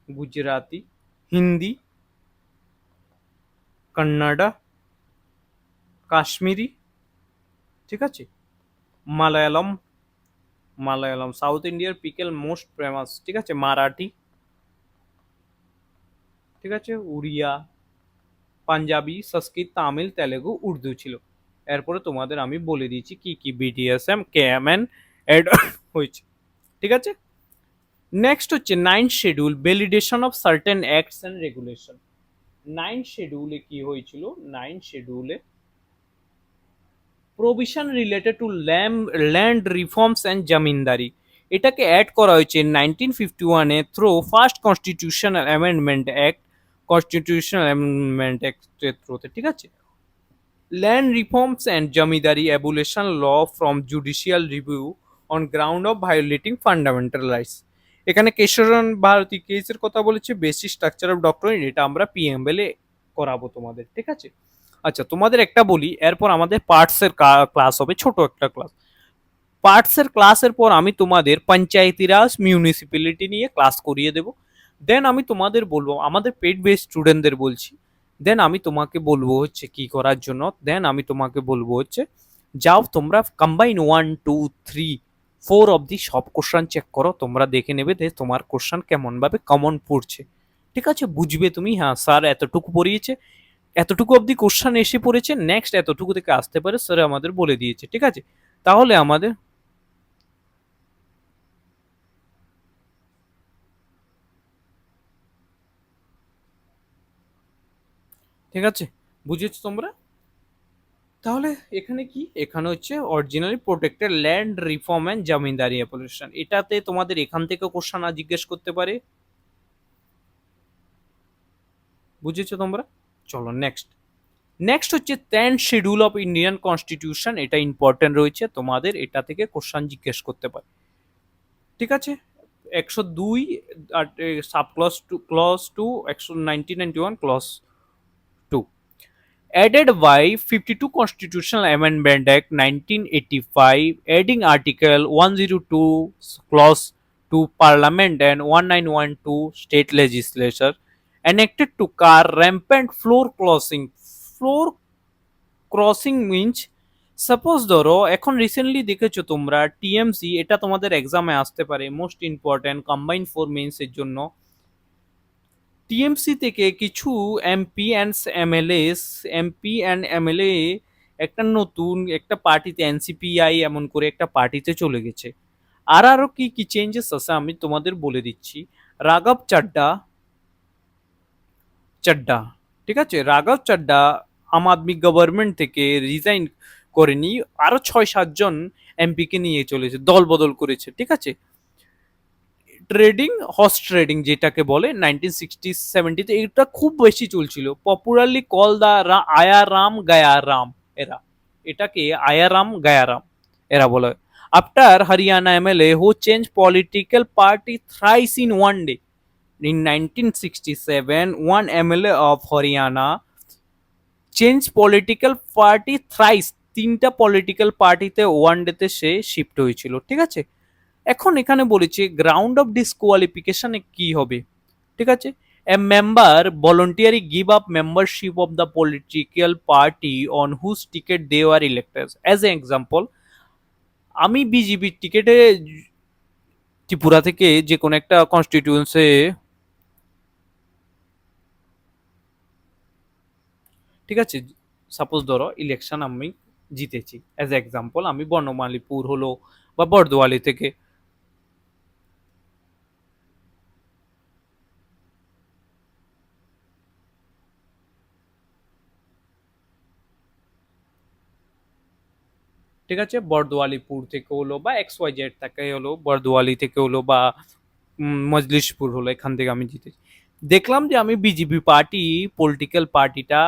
গুজরাতি, হিন্দি, কন্নড়া, কাশ্মীরি, ঠিক আছে, মালায়ালম, মালায়ালম সাউথ ইন্ডিয়ার পিকেল মোস্ট ফেমাস, ঠিক আছে, মারাঠি, ঠিক আছে, উড়িয়া, পাঞ্জাবি, সংস্কৃত, তামিল, তেলেগু, উর্দু ছিল। এরপরে তোমাদের আমি বলে দিয়েছি কি কি বিডিএসএম কেএমএন এড হয়েছে, ঠিক আছে। নেক্সট হচ্ছে 9th schedule validation of certain acts and regulation. 9th শিডিউলে কি হয়েছিল, 9th শিডিউলে provision related to land reforms and zamindari, এটাকে অ্যাড করা হয়েছে 1951-এ through first constitutional amendment act, constitutional amendment অ্যাক্টের থ্রুতে, ঠিক আছে। Land reforms and zamindari abolition law from judicial review on ground of violating fundamental rights, এখানে কেশরন ভারতী কেসের কথা বলেছে, বেসিক স্ট্রাকচার অফ ডক্টরিন, এটা আমরা পিএমএল এ করাবো তোমাদের, ঠিক আছে। আচ্ছা তোমাদের একটা বলি, এরপর আমাদের পার্টস এর ক্লাস হবে, ছোট একটা ক্লাস। পার্টস এর ক্লাসের পর আমি তোমাদের পঞ্চায়েতি রাজ মিউনিসিপ্যালিটি নিয়ে ক্লাস করিয়ে দেব। দেন আমি তোমাদের বলবো, আমাদের পেড বেস স্টুডেন্টদের বলছি, দেন আমি তোমাকে বলবো হচ্ছে কি করার জন্য, দেন আমি তোমাকে বলবো হচ্ছে যাও তোমরা কম্বাইন 1 2 3 4 অবধি সব কোশ্চান চেক করো, তোমরা দেখে নেবে যে তোমার কোশ্চান কেমন ভাবে কমন পড়ছে, ঠিক আছে। বুঝবে তুমি, হ্যাঁ স্যার এতটুকু পড়িয়েছে, এতটুকু অবধি কোশ্চান এসে পড়েছে, নেক্সট এতটুকু থেকে আসতে পারে, স্যার আমাদের বলে দিয়েছে, ঠিক আছে। তাহলে আমাদের, ঠিক আছে, বুঝেছো তোমরা। তাহলে এখানে কি, এখানে হচ্ছে originally protected land reform and zamindari abolition, এটাতে তোমাদের এখান থেকে কোশ্চান জিজ্ঞেস করতে পারে, বুঝেছো তোমরা। চলো নেক্সট, নেক্সট হচ্ছে 10th schedule of Indian constitution, এটা ইম্পর্টেন্ট রয়েছে তোমাদের, এটা থেকে কোশ্চান জিজ্ঞেস করতে পারে, ঠিক আছে। 102 আর sub clause two 191 clause two, added by 52 Constitutional Amendment Act 1985, adding Article 102 Clause to Parliament and 1912 State Legislature, enacted to car rampant floor crossing. Floor crossing means, suppose ধরো এখন রিসেন্টলি দেখেছো তোমরা টিএমসি, এটা তোমাদের এক্সামে আসতে পারে, most important combine for mains এর জন্য। টিএমসি থেকে কিছু এমপি অ্যান্ড এমএলএ একটা নতুন একটা পার্টিতে, এনসিপিআই এমন করে একটা পার্টিতে চলে গেছে। আর আরো কি কি চেঞ্জেস আছে আমি তোমাদের বলে দিচ্ছি। রাঘব চাড্ডা, চাড্ডা ঠিক আছে, রাঘব চাড্ডা আম আদমি গভর্নমেন্ট থেকে রিজাইন করেনি, আরো 6 7 জন এমপি কে নিয়ে চলেছে, দল বদল করেছে, ঠিক আছে। ট্রেডিং, হর্স ট্রেডিং যেটাকে বলে 1960 70-তে এটা খুব বেশি চলছিল, পপুলারলি কল দা আয়ারাম গায়ারাম এরা, এটাকে আয়ারাম গায়ারাম এরা বলে। After Haryana MLA who change political party thrice in one day, in 1967 one MLA of Haryana change political party thrice, তিনটা পলিটিক্যাল পার্টিতে ওয়ান ডেতে সে শিফট হয়েছিল, ঠিক আছে। এখন এখানে বলেছে গ্রাউন্ড অফ ডিসকোয়ালিফিকেশনে কি হবে, ঠিক আছে। A member voluntary give up membership of the political party on whose ticket they are elected, as a example আমি বিজেপির টিকেটে ত্রিপুরা থেকে যে কোনো একটা কনস্টিটিউয়েন্সে, ঠিক আছে, সাপোজ ধরো ইলেকশন আমি জিতেছি, অ্যাজ এ এক্সাম্পল আমি বনমালীপুর হলো বা বর্দোয়ালি থেকে, ঠিক আছে, বর্দোয়ালিপুর থেকে হলো বা XYZ থেকে হলো, বর্দোয়ালি থেকে হলো বা মজলিশপুর হলো, এখান থেকে আমি জিতেছি। দেখলাম যে আমি বিজেপি পার্টি, পলিটিক্যাল পার্টিটা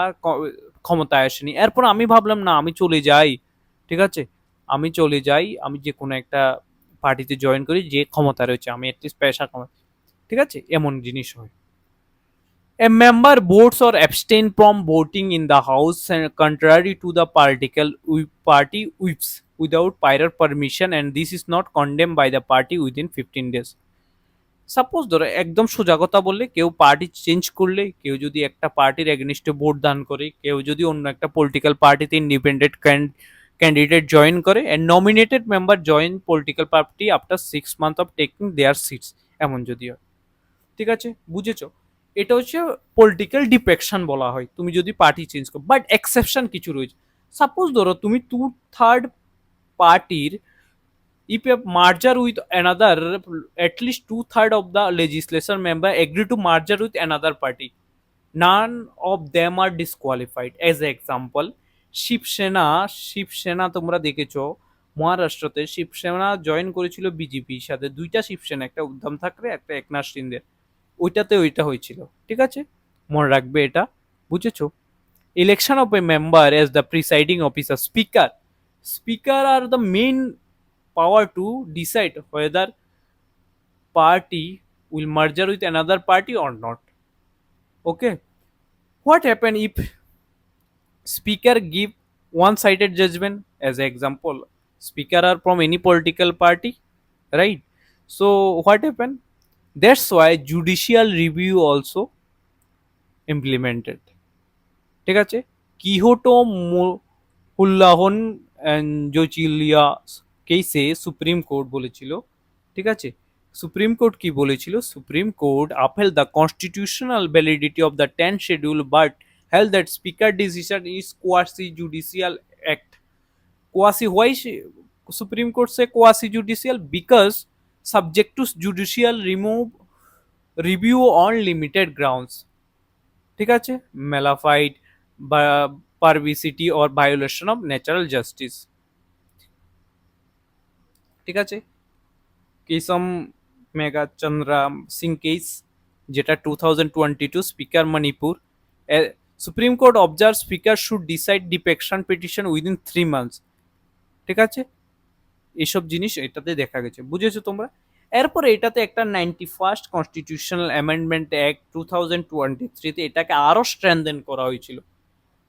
ক্ষমতায় আসেনি, এরপর আমি ভাবলাম না আমি চলে যাই, ঠিক আছে, আমি চলে যাই, আমি যে কোনো একটা পার্টিতে জয়েন করি যে ক্ষমতা রয়েছে, আমি অ্যাটলিস্ট পয়সা কমাই, ঠিক আছে, এমন জিনিস হয়। A member votes or abstain from voting in the house and contrary to the party whips without prior permission, and this is not condemned by the party within 15 days. Suppose ধরো একদম সোজা কথা বললে, কেউ পার্টি চেঞ্জ করলে, কেউ যদি একটা পার্টির এগেনিস্টে ভোট দান করে, কেউ যদি অন্য একটা পলিটিক্যাল পার্টিতে ইন্ডিপেন্ডেন্ট ক্যান্ডিডেট জয়েন করে, and nominated member join political party after 6 months of taking their seats, এমন যদি হয়, ঠিক আছে, বুঝেছো। এটা হচ্ছে পলিটিক্যাল ডিফেকশন বলা হয়, তুমি যদি পার্টি চেঞ্জ করো, বাট এক্সেপশন কিছু রয়েছে। সাপোজ ধরো তুমি 2/3 পার্টির, if a merger with another, at least 2/3 of the legislature member agree to merger with another party, none of them are disqualified. As an example, Shiv Sena, Shiv Sena তোমরা দেখেছো মহারাষ্ট্রতে শিবসেনা জয়েন করেছিল বিজেপির সাথে, দুইটা শিবসেনা, একটা উদ্ধম ঠাকরে একটা একনাথ শিন্দের, ওইটাতে ওইটা হয়েছিল, ঠিক আছে, মনে রাখবে এটা, বুঝেছো। Election of a member as the presiding officer, speaker, speaker are the main power to decide whether party will merger with another party or not. Okay, what happen if speaker give one sided judgment? As an example, speaker are from any political party, right? So what happen? That's why judicial review also implemented. ঠিক আছে, কিহোটো হুল্লাহন জোচিলিয়া কেসে supreme court বলেছিল, ঠিক আছে, supreme court কি বলেছিল, supreme court upheld the constitutional validity of the 10th schedule but held that speaker decision is quasi judicial act. Quasi, why supreme court say quasi judicial? Because subject to judicial remove review on limited grounds, ঠিক আছে, mala fide বা perversity or violation of natural justice, ঠিক আছে। Keisham Meghachandra Singh case, যেটা 2022 speaker Manipur, supreme court observe speaker should decide defection petition within 3 months, ঠিক আছে। এইসব জিনিস এটাতে দেখা গেছে, বুঝেছো তোমরা। এরপরে এটাতে একটা 91st কনস্টিটিউশনাল অ্যামেন্ডমেন্ট অ্যাক্ট 2023 এটাকে আরো স্ট্রেনদেন করা হয়েছিল।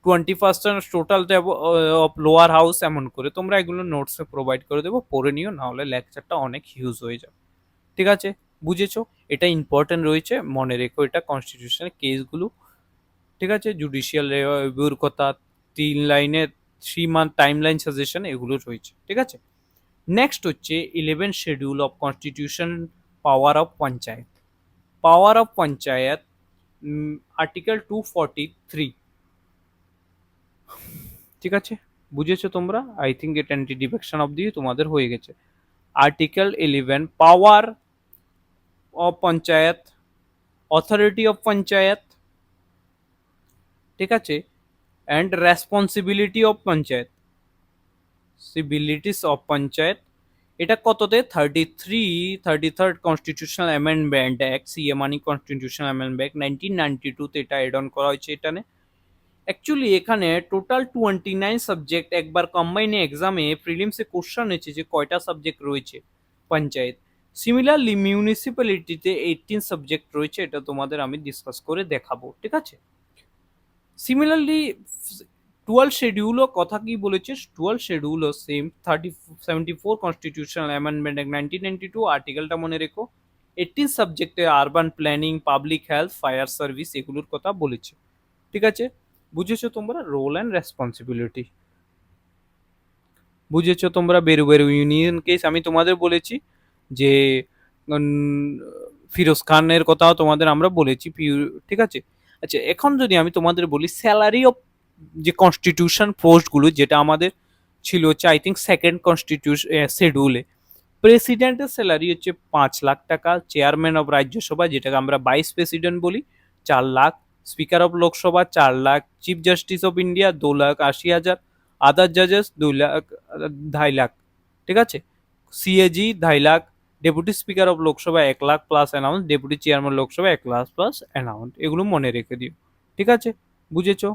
21st total of lower house, এমন করে তোমরা এগুলো নোটসে প্রোভাইড করে দেবো, পড়ে নিও, না হলে লেকচারটা অনেক হিউজ হয়ে যাবে, ঠিক আছে, বুঝেছো। এটা ইম্পর্টেন্ট রয়েছে, মনে রেখো এটা কনস্টিটিউশনাল কেসগুলো, ঠিক আছে। জুডিশিয়াল রিভিউর কথা 3 লাইনে 3 মান্থ টাইম লাইন সাজেশন এগুলো রয়েছে, ঠিক আছে। নেক্সট হচ্ছে 11 schedule of constitution, power of panchayat. Power of panchayat article 243, ঠিক আছে, বুঝেছো তোমরা। আই থিঙ্ক এটা অ্যান্টি ডিফেকশন অব দিয়ে তোমাদের হয়ে গেছে। Article 11 power of panchayat, authority of panchayat, ঠিক আছে, অ্যান্ড রেসপন্সিবিলিটি অফ পঞ্চায়েত, সিবিলিটিস অফ পঞ্চায়েত। এটা কততে 33rd constitutional amendment act, CA মানি কনস্টিটিউশনাল অ্যামেন্ডমেন্ট 1992 এটা এড অন করা হয়েছে। এখানে অ্যাকচুয়ালি এখানে টোটাল 29 সাবজেক্ট, একবার কম্বাইনে এক্সামে প্রিলিমসে কোশ্চেন হয়েছে যে কয়টা সাবজেক্ট রয়েছে পঞ্চায়েত। সিমিলারলি মিউনিসিপ্যালিটিতে 18 সাবজেক্ট রয়েছে, এটা তোমাদের আমি ডিসকাস করে দেখাবো, ঠিক আছে। সিমিলারলি 12 শিডিউলও কথা কি বলেছে, 12 শিডিউলও সেম 74 কনস্টিটিউশনাল অ্যামেন্ডমেন্ট 1992 আর্টিকেলটা মনে রেখো। 18 সাবজেক্টে urban planning, public health, fire service এগুলোর কথা বলেছে, ঠিক আছে, বুঝেছো তোমরা। রোল অ্যান্ড রেসপন্সিবিলিটি বুঝেছো তোমরা। বেরু বেরু ইউনিয়ন কেস আমি তোমাদের বলেছি যে ফিরোজ খানের কথাও তোমাদের আমরা বলেছি, ঠিক আছে। আচ্ছা, এখন যদি আমি তোমাদের বলি স্যালারি অফ যে কনস্টিটিউশন পোস্টগুলো, যেটা আমাদের ছিল হচ্ছে আই থিঙ্ক সেকেন্ড কনস্টিটিউশন শিডিউলে, প্রেসিডেন্টের স্যালারি হচ্ছে 5 লাখ টাকা, চেয়ারম্যান অফ রাজ্যসভা যেটাকে আমরা ভাইস প্রেসিডেন্ট বলি 4 lakh, speaker of Lok Sabha 4 lakh, chief justice of India 2,80,000, আদার জাজেস 2 লাখ 2.5 লাখ, ঠিক আছে, CAG 2.5 lakh, deputy speaker of Lok Sabha 1 lakh plus announce, deputy chairman Lok Sabha 1 lakh plus announce, এগুলো মনে রেখে দিও, ঠিক আছে, বুঝেছো।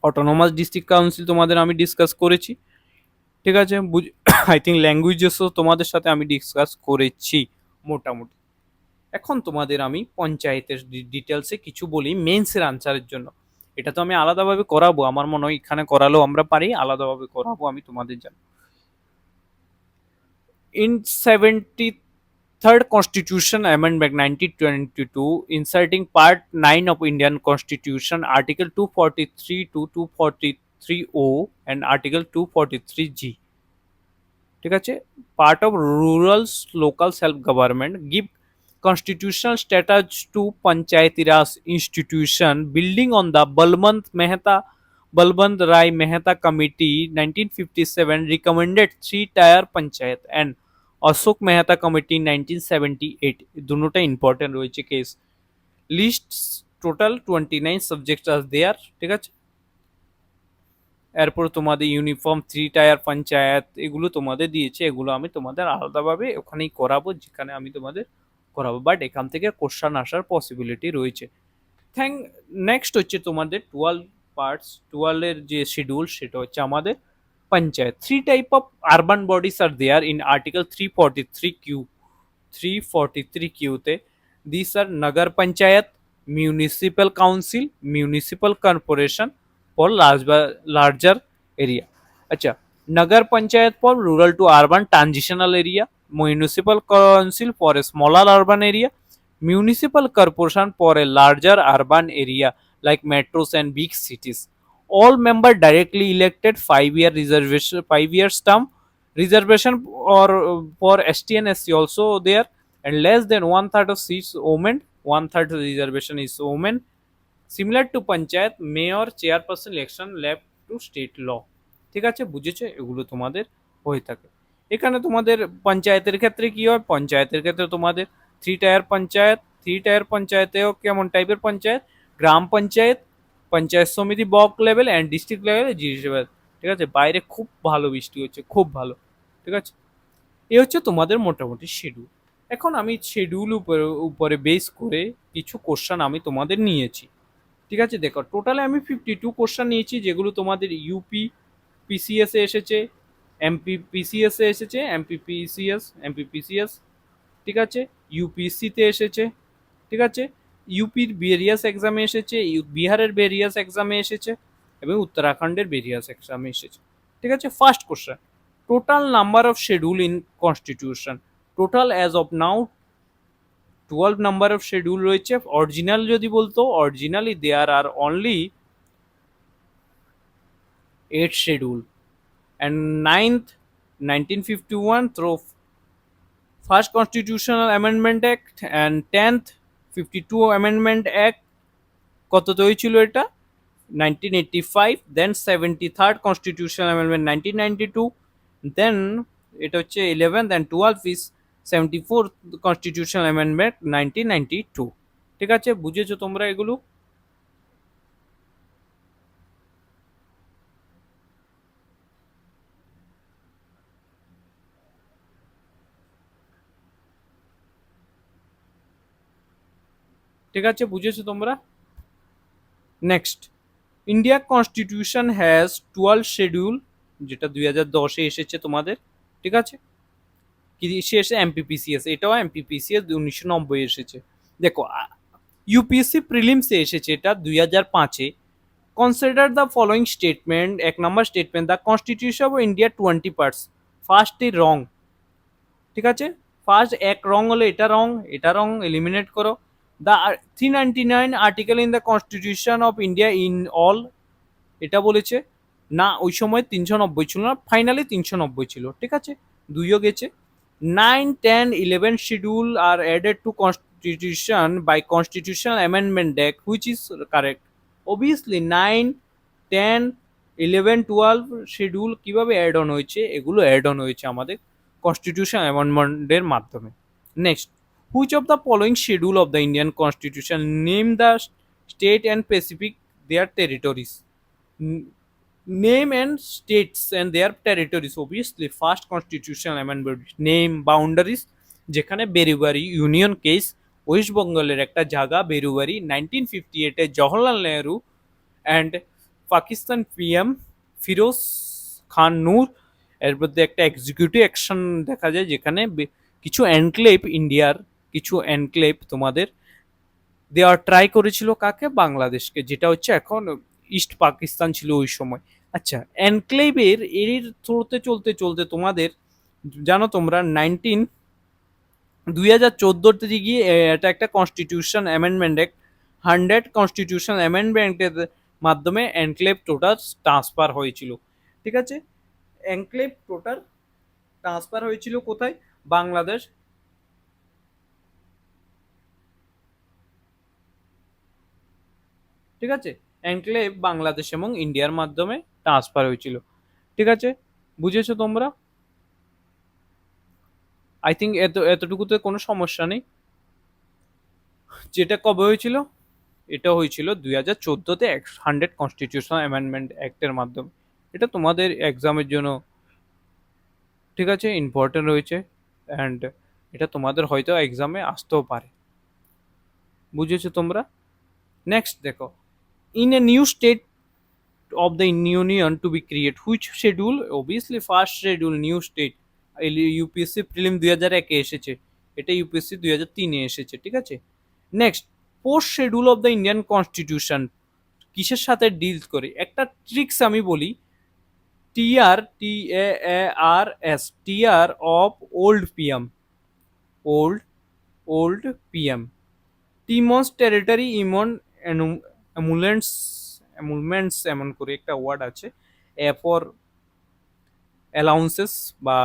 অটোনোমাস ডিস্ট্রিক্ট কাউন্সিল তোমাদের আমি ডিসকাস করেছি, ঠিক আছে। আই থিঙ্ক ল্যাঙ্গুয়েজেসও তোমাদের সাথে আমি ডিসকাস করেছি মোটামুটি। এখন তোমাদের আমি পঞ্চায়েতের ডিটেলসে কিছু বলি মেন্সের আনসারের জন্য। এটা তো আমি আলাদাভাবে করাবো, আমার মনে হয় এখানে করালেও আমরা পারি, আলাদাভাবে করাবো আমি তোমাদের জন্য। In 73rd Constitution Amendment 1922, inserting Part 9 of Indian Constitution, Article 243 to 243O and Article 243G, ঠিক আছে, part of rural local self government, give constitutional status to Panchayati Raj institution building on the Balbant Rai Mehta Committee 1957 recommended 3 tier panchayat and Ashok Mehta Committee 1978 দুটোটা important রয়েছে case. List total 29 subject আর দেয়ার, ঠিক আছে। এরপর তোমাদের uniform 3 tyre panchayat এগুলো তোমাদের দিয়েছে, এগুলো আমি তোমাদের আলাদাভাবে ওখানেই করাবো, যেখানে আমি তোমাদের করাবো, বাট এখান থেকে কোশ্চান আসার পসিবিলিটি রয়েছে। নেক্সট হচ্ছে তোমাদের 12 পার্টস, 12-এর যে শিডিউল সেটা হচ্ছে আমাদের panchayat. 3 type of urban bodies আর দেয়ার ইন আর্টিকেল 343Q, 343 কিউতে দিস আর Nagar panchayat, municipal council, municipal corporation for larger area. अच्छा, नगर panchayat for rural to urban transitional area, municipal council for a smaller urban area, municipal corporation for a larger urban area like metros and big cities. All member directly elected, 5 year reservation, 5 years term. Reservation or for ST and SC also there, and less than one third of seats women, one third reservation is women. Similar to panchayat, mayor chairperson election left to state law. ঠিক আছে, বুঝেছো? এগুলো তোমাদের হয়ে থাকে। এখানে তোমাদের পঞ্চায়েতের ক্ষেত্রে কি হয়, পঞ্চায়েতের ক্ষেত্রে তোমাদের থ্রি টায়ার পঞ্চায়েতেও কেমন টাইপের পঞ্চায়েত, গ্রাম পঞ্চায়েত, পঞ্চায়েত সমিতি, block level and district level, GS, ঠিক আছে। বাইরে খুব ভালো বৃষ্টি হচ্ছে, খুব ভালো, ঠিক আছে। এ হচ্ছে তোমাদের মোটামুটি শিডিউল। এখন আমি শিডিউল উপরে উপরে বেস করে কিছু কোশ্চেন আমি তোমাদের নিয়েছি, ঠিক আছে। দেখো, টোটালে আমি 52 কোশ্চেন নিয়েছি, যেগুলো তোমাদের ইউপি পিসিএস এ এসেছে, এমপি পিসিএস এ এসেছে, এমপি পিসিএস, ঠিক আছে, ইউপিসিতে এসেছে, ঠিক আছে, ইউপির ভেরিয়াস এক্সামে এসেছে, বিহারের ভেরিয়াস এক্সামে এসেছে এবং উত্তরাখণ্ডের ভেরিয়াস এক্সামে এসেছে, ঠিক আছে। First question, total number of schedule in constitution. Total as of now 12 number of schedule রয়েছে। অরিজিনাল যদি বলতো, originally there are only 8 schedule, and 9th 1951 through first constitutional amendment act and 10th 52 amendment act কততে হয়েছিল এটা, 1985, then 73rd constitutional amendment 1992, then এটা হচ্ছে 11th and 12th is 74th constitutional amendment 1992, ঠিক আছে। বুঝেছো তোমরা এগুলো? ঠিক আছে, বুঝেছো তোমরা? Next, India constitution has 12 schedule, যেটা 2010-এ এসেছে তোমাদের, ঠিক আছে। কি এসেছে, এমপিপিসিএস, এটাও এমপিপিসিএস 1990 এসেছে। দেখো, ইউপিএসসি প্রিলিমসে এসেছে এটা 2005-এ। Consider the following statement. 1 number statement, the constitution of India 20 parts. ফার্স্টই রং, ঠিক আছে। ফার্স্ট এক রং হলে এটা রং, এটা রং, এলিমিনেট করো। The 399 article in the constitution of India in all, এটা বলেছে না, ওই সময় 390 ছিল না, ফাইনালি 390 ছিল, ঠিক আছে, দুইও গেছে। 9, 10, 11 schedule are added to constitution by constitutional amendment act, which is correct. Obviously 9, 10, 11, 12 schedule কিভাবে অ্যাড অন হয়েছে, এগুলো অ্যাড অন হয়েছে আমাদের কনস্টিটিউশন অ্যামেন্ডমেন্টের মাধ্যমে। Next, which of the following schedule of the Indian constitution name the state and specific their territories. Name and states and their territories. Obviously first constitutional amendment, name, boundaries, যেখানে বেরুবারি union case, West বেঙ্গলের একটা জায়গা বেরুবারি, 1958-এ Jawaharlal Nehru and Pakistan PM Firoz খান নূর এর মধ্যে একটা executive action দেখা যায়, যেখানে কিছু এনক্লেভ, ইন্ডিয়ার কিছু এনক্লেভ তোমাদের দেওয়ার ট্রাই করেছিল কাকে, বাংলাদেশকে, যেটা হচ্ছে এখন ইস্ট পাকিস্তান ছিল ওই সময়। আচ্ছা, এনক্লেভের এর থ্রুতে চলতে চলতে তোমাদের জানো তোমরা 2014 গিয়ে এটা একটা কনস্টিটিউশন অ্যামেন্ডমেন্ট অ্যাক্ট, 100 কনস্টিটিউশন অ্যামেন্ডমেন্টের মাধ্যমে এনক্লেভ টোটাল ট্রান্সফার হয়েছিল, ঠিক আছে। এনক্লেভ টোটাল ট্রান্সফার হয়েছিল কোথায়, বাংলাদেশ, ঠিক আছে। এনক্লেভ বাংলাদেশ এবং ইন্ডিয়ার মাধ্যমে ট্রান্সফার হয়েছিল, ঠিক আছে। বুঝেছো তোমরা? আই থিঙ্ক এতটুকুতে কোনো সমস্যা নেই। যেটা কবে হয়েছিল, এটা হয়েছিল 2014-তে 100 কনস্টিটিউশনাল অ্যামেন্ডমেন্ট অ্যাক্টের মাধ্যমে। এটা তোমাদের এক্সামের জন্য, ঠিক আছে, ইম্পর্টেন্ট রয়েছে, অ্যান্ড এটা তোমাদের হয়তো এক্সামে আসতেও পারে। বুঝেছো তোমরা? নেক্সট দেখো, in a new state of the union to be created, which schedule, obviously first schedule, new state, UPSC prelim 2001-এ এসেছে, এটা ইউপিএসসি 2003-এ এসেছে, ঠিক আছে। Next, post schedule of the Indian constitution কিসের সাথে ডিল করে? একটা ট্রিক্স আমি বলি, TR TR of old PM, old PM, টিমন্স টেরিটরি ইমন এমুলেন্টস এমুলমেন্টস এমন করে একটা ওয়ার্ড আছে। এ ফর অ্যালাউন্সেস বা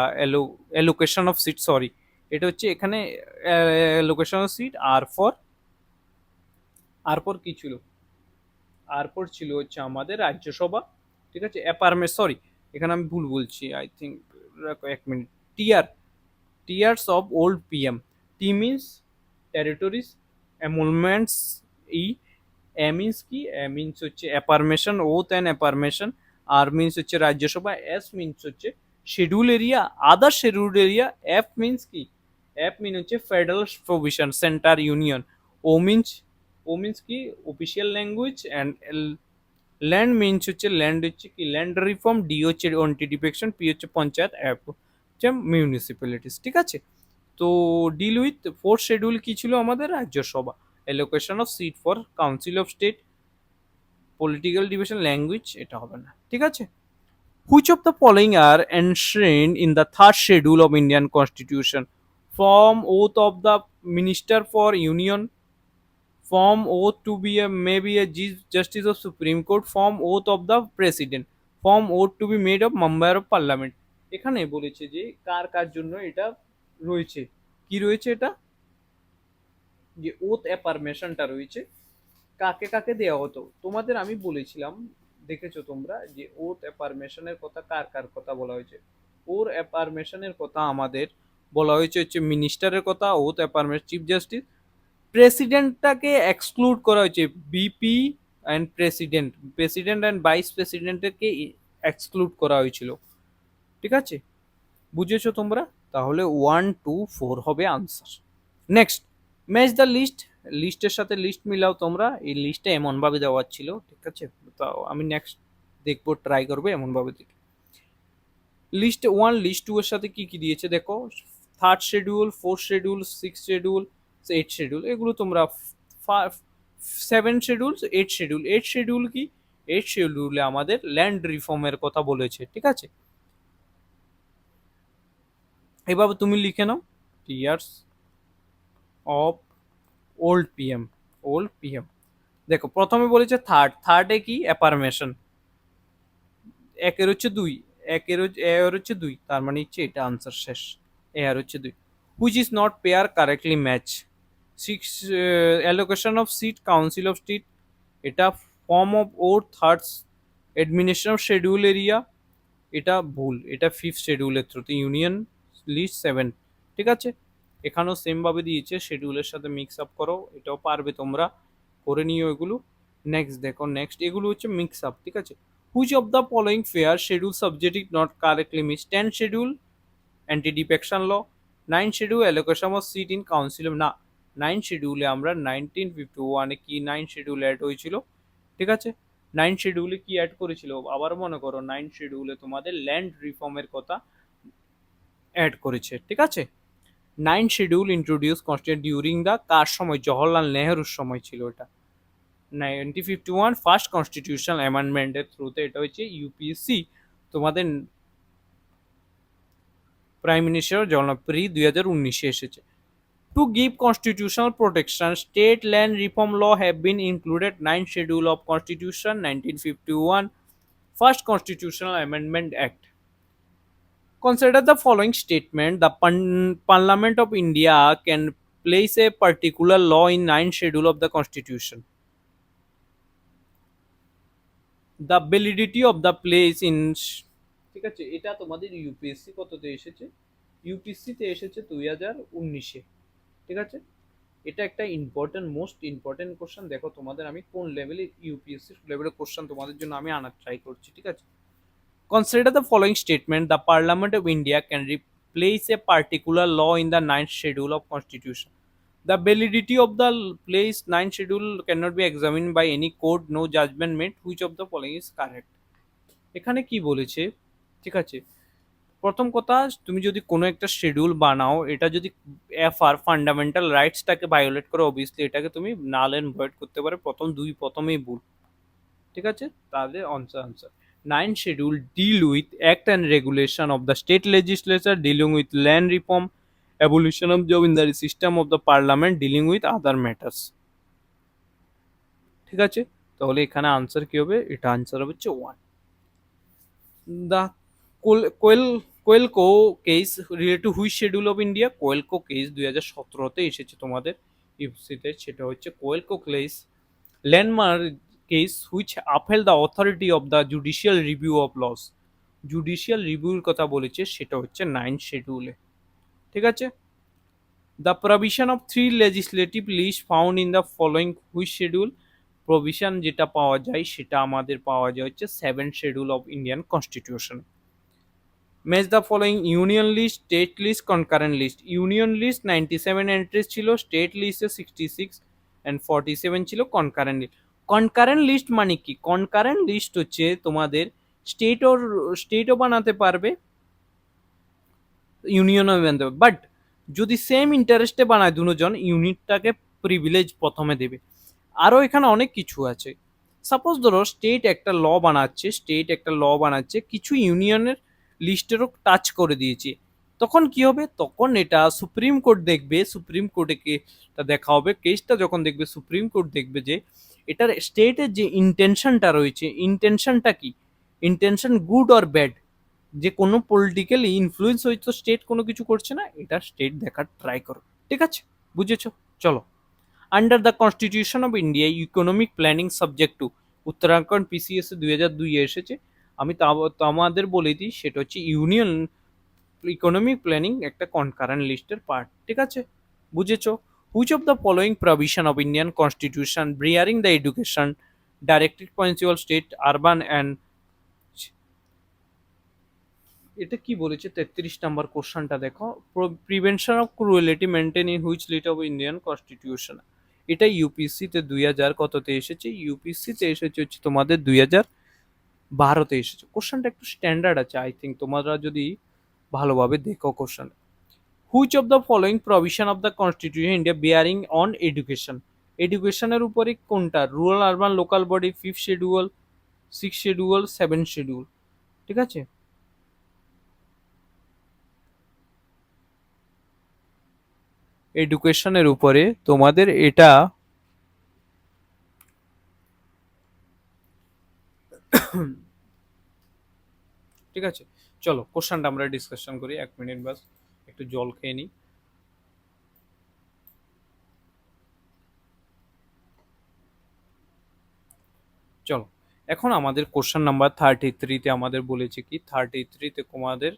অ্যালোকেশন অফ সিট, সরি, এটা হচ্ছে এখানে allocation of seat. R for কি ছিল? আর4 ছিল হচ্ছে আমাদের রাজ্যসভা, ঠিক আছে। অ্যাপারমেন্ট, সরি, এখানে আমি ভুল বলছি, আই থিঙ্ক, এক minute. TR, tears of old PM, T means territories, emoluments, E, A means কি? এ মিনস হচ্ছে affirmation, oath and affirmation, R means হচ্ছে রাজ্যসভা, এস মিনস হচ্ছে schedule area, other schedule area, F means কি? F mean হচ্ছে federal provision, centre union, O means, O means কি? Official language, and land means হচ্ছে land হচ্ছে কি? Land reform, D হচ্ছে অন্টিডিপেকশন, P হচ্ছে পঞ্চায়েত, এফ হচ্ছে মিউনিসিপ্যালিটিস, ঠিক আছে। তো ডিল উইথ ফোর্থ শিডিউল কি ছিল আমাদের? Rajya Sabha, allocation of seat for council of state, political division, language, এটা হবে না, ঠিক আছে। Which of the following are enshrined in the third schedule of Indian Constitution? Form oath of the Minister for Union, form oath to be a maybe a justice of Supreme Court, form oath of the President, form oath to be made of member of Parliament। এখানে বলেছে যে কার কার জন্য এটা রয়েছে, কি রয়েছে এটা, যে ওথ অ্যাফার্মেশনটা রয়েছে, কাকে কাকে দেওয়া হতো। তোমাদের আমি বলেছিলাম, দেখেছো তোমরা, যে ওথ অ্যাফার্মেশনের কথা কার কার কথা বলা হয়েছে। ওর অ্যাফার্মেশনের কথা আমাদের বলা হয়েছে হচ্ছে মিনিস্টারের কথা, ওথ অ্যাফার্মেশন চিফ জাস্টিস। প্রেসিডেন্টটাকে এক্সক্লুড করা হয়েছে, VP and president, president and vice প্রেসিডেন্টকে এক্সক্লুড করা হয়েছিল, ঠিক আছে। বুঝেছো তোমরা? তাহলে 1, 2, 4 হবে answer. Next, match the list, লিস্টের সাথে লিস্ট মিলাও তোমরা। এই লিস্টটা এমনভাবে দেওয়া ছিল, ঠিক আছে। তাও আমি নেক্সট দেখবো, ট্রাই করবো এমনভাবে দেখি। লিস্ট 1, লিস্ট 2 এর সাথে কি কি দিয়েছে দেখো। Third schedule, fourth schedule, six schedule, eight schedule, এগুলো তোমরা, 7 শিডিউল, এইট শিডিউল কি? এইট শিডিউলে আমাদের ল্যান্ড রিফর্মের কথা বলেছে, ঠিক আছে। এভাবে তুমি লিখে নাও, years of old PM, old PM. দেখো প্রথমে বলেছে থার্ডে কি? অ্যাপারমেশন, একের হচ্ছে 2, এর হচ্ছে 2, তার মানে হচ্ছে এটা আনসার শেষ। এ আর হচ্ছে 2। Which is not pair correctly match? 6, allocation of seat council of state, এটা form of oath third administration of schedule area, এটা ভুল, এটা ফিফথ শিডিউলের থ্রুতে ইউনিয়ন লিস্ট 7, ঠিক আছে। এখানেও সেমভাবে দিয়েছে, শিডিউলের সাথে মিক্স আপ করো, এটাও পারবে তোমরা, করে নিও এগুলো। নেক্সট দেখো, নেক্সট এগুলো হচ্ছে মিক্স আপ, ঠিক আছে। Which of the following fair schedule subject not correctly miss? 10 schedule anti defection law, 9 schedule allocation of seat in council, না, 9 শিডিউলে আমরা 1951-এ কি 9 শিডিউল অ্যাড হয়েছিল, ঠিক আছে। 9 শিডিউলে কি অ্যাড করেছিল আবার মনে করো, 9 শিডিউলে তোমাদের ল্যান্ড রিফর্মের কথা অ্যাড করেছে, ঠিক আছে। 9 schedule introduce constitution during the car সময়? জওহরলাল নেহরুর সময় ছিল এটা। 1951 ফার্স্ট কনস্টিটিউশনাল অ্যামেন্ডমেন্টের থ্রুতে এটা হচ্ছে ইউপিএসসি তোমাদের প্রাইম মিনিস্টার জওহরলাল 2019-এ এসেছে। To give constitutional protection, state land reform law have been included 9 Schedule of Constitution 1951, First Constitutional Amendment Act. Consider the following statement: the Parliament of India can place a particular law in 9 Schedule of the Constitution. The validity of the place in, ঠিক আছে। এটা তোমাদের UPSC কততে এসেছে? ইউপিএসসিতে এসেছে 2019-এ, ঠিক আছে। এটা একটা ইম্পর্টেন্ট, মোস্ট ইম্পর্টেন্ট কোশ্চেন। দেখো তোমাদের আমি কোন লেভেলে, ইউপিএসসি লেভেলের কোশ্চেন তোমাদের জন্য আমি আনার ট্রাই করছি, ঠিক আছে। Consider the following statement: the parliament of India can replace a particular law in the 9th schedule of constitution. The validity of the place 9th schedule can not be examine by any court, no judgement made, which of the following is correct. এখানে কি বলেছে, ঠিক আছে, প্রথম কথা, তুমি যদি কোনো একটা শিডিউল বানাও, এটা যদি এফআর ফান্ডামেন্টাল রাইটসটাকে ভায়োলেট করে, অবভিয়াসলি এটাকে তুমি নাল এন্ড ভয়েড করতে পারে। প্রথমেই ভুল। ঠিক আছে, তাহলে answer 9 schedule deal with act and regulation of the state legislature dealing with land reform, abolition of jobindari system of the parliament dealing with other matters। ঠিক আছে, তাহলে এখানে আনসার কি হবে? এটা আনসার হচ্ছে 1। The Coelho case related to which schedule of India? Coelho case 2017-তে এসেছে তোমাদের ইউপিসিতে, সেটা হচ্ছে Coelho case. Landmark case which upheld the authority of the judicial review of laws. Judicial রিভিউর কথা বলেছে, সেটা হচ্ছে 9 শিডিউলে। ঠিক আছে, the provision of 3 legislative list found in the following which schedule? Provision যেটা পাওয়া যায় সেটা আমাদের পাওয়া যায় হচ্ছে 7 schedule of Indian constitution. Match the following union list, state list, concurrent list. Union list 97 entries ছিল, স্টেট লিস্টে 66 অ্যান্ড 47 ছিল কনকারেন্ট লিস্ট। কনকারেন্ট লিস্ট মানে কি? কনকারেন্ট লিস্ট হচ্ছে তোমাদের স্টেটও বানাতে পারবে, ইউনিয়নও বানাতে পারবে, বাট যদি সেম ইন্টারেস্টে বানায় দুজন, ইউনিটটাকে প্রিভিলেজ প্রথমে দেবে। আরও এখানে অনেক কিছু আছে। সাপোজ ধরো স্টেট একটা ল বানাচ্ছে, কিছু ইউনিয়নের লিস্টেরও টাচ করে দিয়েছে, তখন কি হবে? তখন এটা সুপ্রিম কোর্ট দেখবে, সুপ্রিম কোর্টে কেসটা দেখা হবে। কেসটা যখন দেখবে, সুপ্রিম কোর্ট দেখবে যে এটার স্টেটের যে ইন্টেনশনটা রয়েছে, ইন্টেনশনটা কি, ইন্টেনশন গুড অর ব্যাড, যে কোনো পলিটিক্যাল ইনফ্লুয়েন্স হয়তো স্টেট কোনো কিছু করছে না, এটা স্টেট দেখার ট্রাই করো। ঠিক আছে, বুঝেছো? চলো, under the constitution of India economic planning subject to. Uttarakhand PCS 2002 এসেছে। আমি আমাদের বলে দিই, সেটা হচ্ছে ইউনিয়ন ইকোনমিক প্ল্যানিং একটা কনকারেন্ট লিস্টের পার্ট। ঠিক আছে, বুঝেছো? Which of the following provision of Indian constitution bearing the education directed principal state urban and, এটা কি বলেছে 33 নাম্বার কোশ্চেনটা দেখো, prevention of cruelty maintain in which list of Indian constitution. এটা ইউপিসিতে 2000 কততে এসেছে? ইউপিসিতে এসেছে হচ্ছে তোমাদের 2012-তে এসেছে। কোশ্চেনটা একটু স্ট্যান্ডার্ড আছে, আই থিঙ্ক, তোমরা যদি ভালোভাবে দেখো question. Which of the following provision of the constitution India bearing on education? এডুকেশনের উপরে কোনটা? Rural urban local body, 5th schedule, 6th schedule, 7th schedule. ঠিক আছে, এডুকেশনের উপরে তোমাদের এটা ঠিক আছে, চলো কোশ্চেনটা আমরা ডিসকাশন করি। 1 মিনিট বাস, একটু জল খেয়ে নিই। চলো, এখন আমাদের কোশ্চেন নাম্বার 33-তে আমাদের বলেছে কি? 33-তে তোমাদের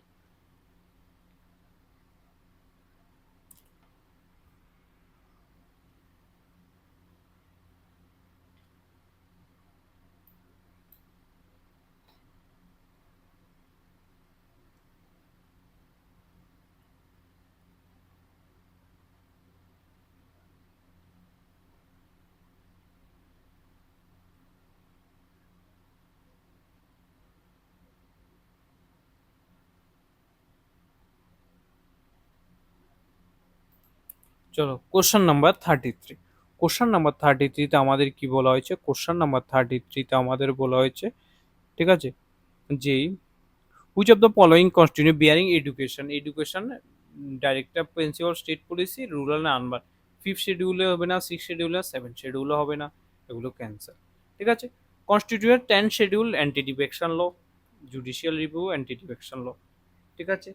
চলো কোশ্চেন নাম্বার 33। কোশ্চেন নাম্বার 33-তে আমাদের কি বলা হয়েছে? কোশ্চেন নাম্বার 33-তে আমাদের বলা হয়েছে, ঠিক আছে, যে which of the following constitution bearing education, education director principal state policy rural না আনবার। 5th শিডিউলে হবে না, 6th শিডিউলে, 7th শিডিউলে হবে না, এগুলো ক্যান্সেল। ঠিক আছে, constitution 10 schedule anti defection law, judicial review anti defection law. ঠিক আছে,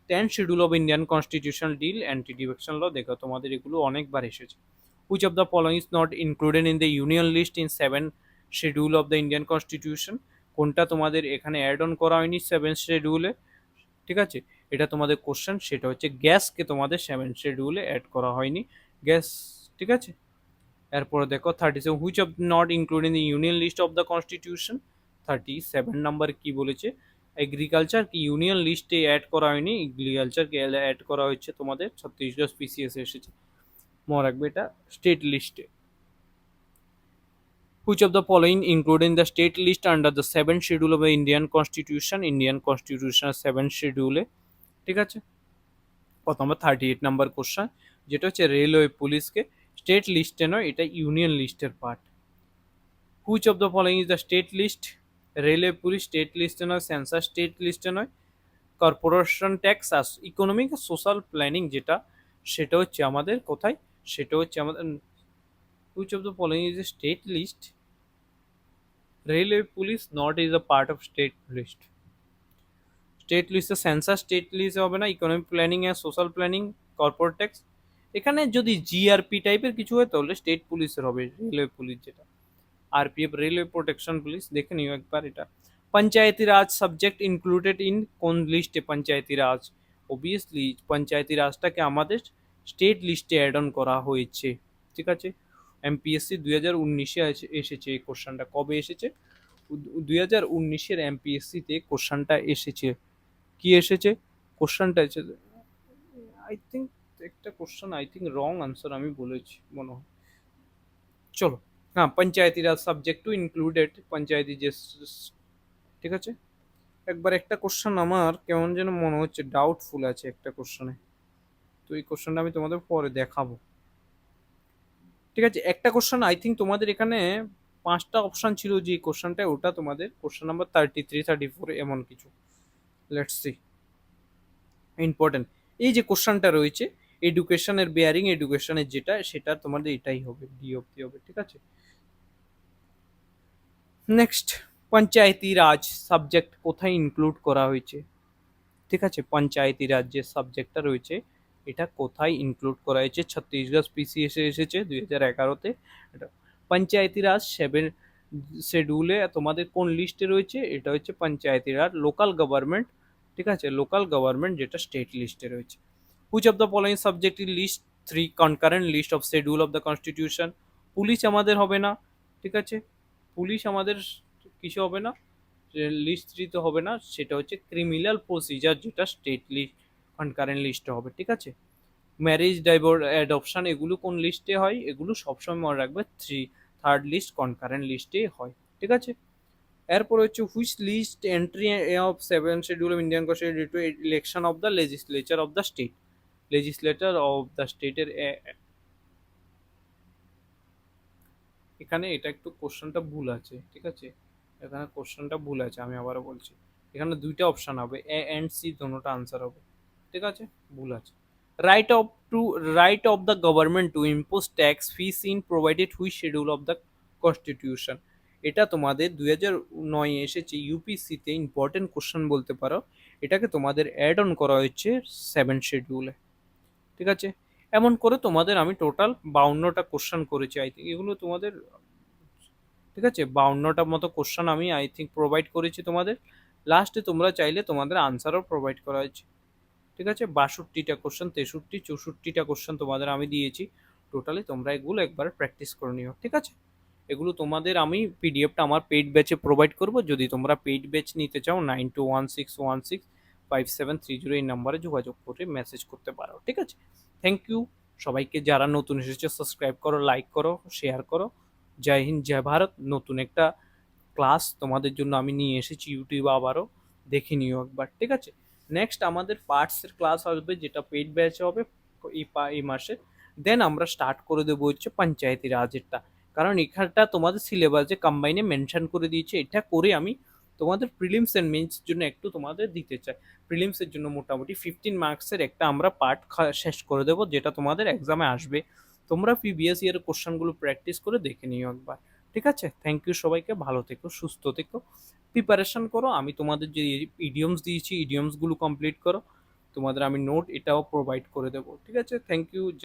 10 schedule of Indian constitution deal anti defection law. দেখো তোমাদের এগুলো অনেকবার এসেছে। Which of the following is not included in the union list in 7 schedule of the Indian constitution? কোনটা তোমাদের এখানে অ্যাড অন করা হয়নি 7th শিডিউলে? ঠিক আছে, এটা তোমাদের কোশ্চেন, সেটা হচ্ছে গ্যাসকে তোমাদের 7th শিডিউলে অ্যাড করা হয়নি, গ্যাস। ঠিক আছে, এরপরে দেখো 37, which of not including the union list of the constitution? 37 number কি বলেছে? এগ্রিকালচার কি ইউনিয়ন লিস্টে অ্যাড করা হয়নি, এগ্রিকালচারকে অ্যাড করা হয়েছে তোমাদের ছত্তিশগড় পিসিএস এসেছে, মনে রাখবে এটা স্টেট লিস্টে। Which of the following including the state list under the 7th schedule of the Indian Constitution? Indian Constitution 7th schedule ঠিক আছে। কত নম্বর 38 নম্বর কোশ্চেন, যেটা হচ্ছে রেলওয়ে পুলিশকে স্টেট লিস্টে নয়, এটা ইউনিয়ন লিস্টের part. Which of the following is the state list? Railway police state লিস্টে নয়, সেন্সাস স্টেট লিস্টে নয়, কর্পোরেশন ট্যাক্স আর ইকোনমিক সোশ্যাল প্ল্যানিং যেটা, সেটা হচ্ছে আমাদের কোথায়, সেটা হচ্ছে আমাদের which of the following is a state list? Railway police not is a part of state list. State লিস্টে সেন্সাস স্টেট লিস্ট হবে না, ইকোনমিক প্ল্যানিং আর সোশ্যাল প্ল্যানিং, কর্পোরেট ট্যাক্স। এখানে যদি জিআরপি টাইপের কিছু হয় তাহলে স্টেট পুলিশের হবে, রেলওয়ে পুলিশ যেটা आरपीएफ रेलवे प्रोटेक्शन पुलिस देखे नहीं हो एक बार এটা। पंचायती राज सब्जेक्ट इंक्लूडेड इन কোন লিস্টে পঞ্চায়েতি রাজ? অবভিয়াসলি পঞ্চায়েতি রাজটাকে আমাদের স্টেট লিস্টে অ্যাড অন করা হয়েছে, ঠিক আছে। এমপিএসসি 2019-এ এসেছে এই কোশ্চেনটা। কবে এসেছে? 2019-এর এমপিএসসিতে কোশ্চেনটা এসেছে। কি এসেছে কোশ্চেনটা? এসেছে আই থিঙ্ক একটা question, I think wrong answer আমি বলেছি মনে হয়। চলো, হ্যাঁ পঞ্চায়েতি রাজ সাবজেক্ট টু ইনক্লুডেড পঞ্চায়েতি যে, ঠিক আছে। একবার একটা কোশ্চেন আমার কেমন যেন মনে হচ্ছে ডাউটফুল আছে একটা কোশ্চেনে, তো এই কোশ্চেনটা আমি তোমাদের পরে দেখাবো, ঠিক আছে। একটা কোশ্চেন আই থিঙ্ক তোমাদের এখানে 5টা অপশন ছিল যে কোশ্চেনটা, ওটা তোমাদের কোশ্চেন নাম্বার 33 34 এমন কিছু। Let's see important. এই যে কোশ্চেনটা রয়েছে এডুকেশনের বেয়ারিং, এডুকেশনের যেটা, সেটা তোমাদের এটাই হবে, ডি অব্দি হবে, ঠিক আছে। নেক্সট, পঞ্চায়েতি রাজ সাবজেক্ট কোথায় ইনক্লুড করা হয়েছে? ঠিক আছে, পঞ্চায়েতি রাজ যে সাবজেক্টটা রয়েছে এটা কোথায় ইনক্লুড করা হয়েছে? ছত্তিশগড় পিসিএসে এসেছে 2011-তে। এটা পঞ্চায়েতি রাজ 7 শিডিউলে তোমাদের কোন লিস্টে রয়েছে? এটা হচ্ছে পঞ্চায়েতি রাজ লোকাল গভর্নমেন্ট, ঠিক আছে, লোকাল গভর্নমেন্ট যেটা স্টেট লিস্টে রয়েছে। Which of the following subject in list 3 concurrent list of schedule of the constitution? Police আমাদের হবে না, ঠিক আছে, পুলিশ আমাদের কিছু হবে না, লিস্ট 3 তো হবে না, সেটা হচ্ছে ক্রিমিনাল প্রসিজার যেটা স্টেট লিস্ট কনকারেন্ট লিস্টে হবে, ঠিক আছে। ম্যারেজ, ডাইভোর্স, অ্যাডপশন এগুলো কোন লিস্টে হয়? এগুলো সবসময় মনে রাখবে থার্ড লিস্ট কনকারেন্ট লিস্টে হয়, ঠিক আছে। এরপর হচ্ছে which list entry of 7 schedule of Indian constitution due to election of the legislature of the state, legislature of the স্টেটের। এখানে এটা একটু কোশ্চেনটা ভুল আছে, ঠিক আছে, এখানে কোশ্চেনটা ভুল আছে, আমি আবারও বলছি। এখানে 2টা অপশন হবে, এ অ্যান্ড সি, দোনোটা আনসার হবে, ঠিক আছে, ভুল আছে। Right of to right of the government to impose tax fees in provided which schedule of the constitution? এটা তোমাদের 2009-এ এসেছে ইউপিসিতে, ইম্পর্টেন্ট কোশ্চেন বলতে পারো। এটাকে তোমাদের অ্যাড অন করা হয়েছে 7 শিডিউলে, ঠিক আছে। এমন করে তোমাদের আমি টোটাল 52টা কোশ্চেন করেছি, আই থিঙ্ক এগুলো তোমাদের, ঠিক আছে, 52টা মতো কোশ্চেন আমি আই থিঙ্ক প্রোভাইড করেছি তোমাদের। লাস্টে তোমরা চাইলে তোমাদের আনসারও প্রোভাইড করা হয়েছে, ঠিক আছে। 62টা কোশ্চেন, 63 64টা কোশ্চেন তোমাদের আমি দিয়েছি টোটালি। তোমরা এগুলো একবার প্র্যাকটিস করে নিও, ঠিক আছে। এগুলো তোমাদের আমি পিডিএফটা আমার পেইড ব্যাচে প্রোভাইড করব। যদি তোমরা পেইড ব্যাচ নিতে চাও 9216165730 এই নাম্বারে যোগাযোগ করে মেসেজ করতে পারো, ঠিক আছে। থ্যাংক ইউ সবাইকে, যারা নতুন এসেছে সাবস্ক্রাইব করো, লাইক করো, শেয়ার করো। জয় হিন্দ, জয় ভারত। নতুন একটা ক্লাস তোমাদের জন্য আমি নিয়ে এসেছি ইউটিউবে, আবারও দেখে নিও একবার, ঠিক আছে। নেক্সট আমাদের পার্টসের ক্লাস আসবে যেটা পেইড ব্যাচ হবে এই মাসে। দেন আমরা স্টার্ট করে দেবো হচ্ছে পঞ্চায়েতি রাজেরটা, কারণ এখানটা তোমাদের সিলেবাসে কম্বাইনে মেনশন করে দিয়েছে। এটা করে আমি তোমাদের প্রিলিমস অ্যান্ড মেন্সের জন্য একটু তোমাদের দিতে চাই। প্রিলিমসের জন্য মোটামুটি 15 মার্কসের একটা আমরা পার্ট শেষ করে দেবো, যেটা তোমাদের এক্সামে আসবে। তোমরা প্রিভিয়াস ইয়ারের কোশ্চেনগুলো প্র্যাকটিস করে দেখে নিও একবার, ঠিক আছে। থ্যাংক ইউ সবাইকে, ভালো থেকো, সুস্থ থেকো, প্রিপারেশন করো। আমি তোমাদের যে ইডিয়মস দিয়েছি ইডিয়মসগুলো কমপ্লিট করো। তোমাদের আমি নোট এটাও প্রোভাইড করে দেবো, ঠিক আছে। Thank you.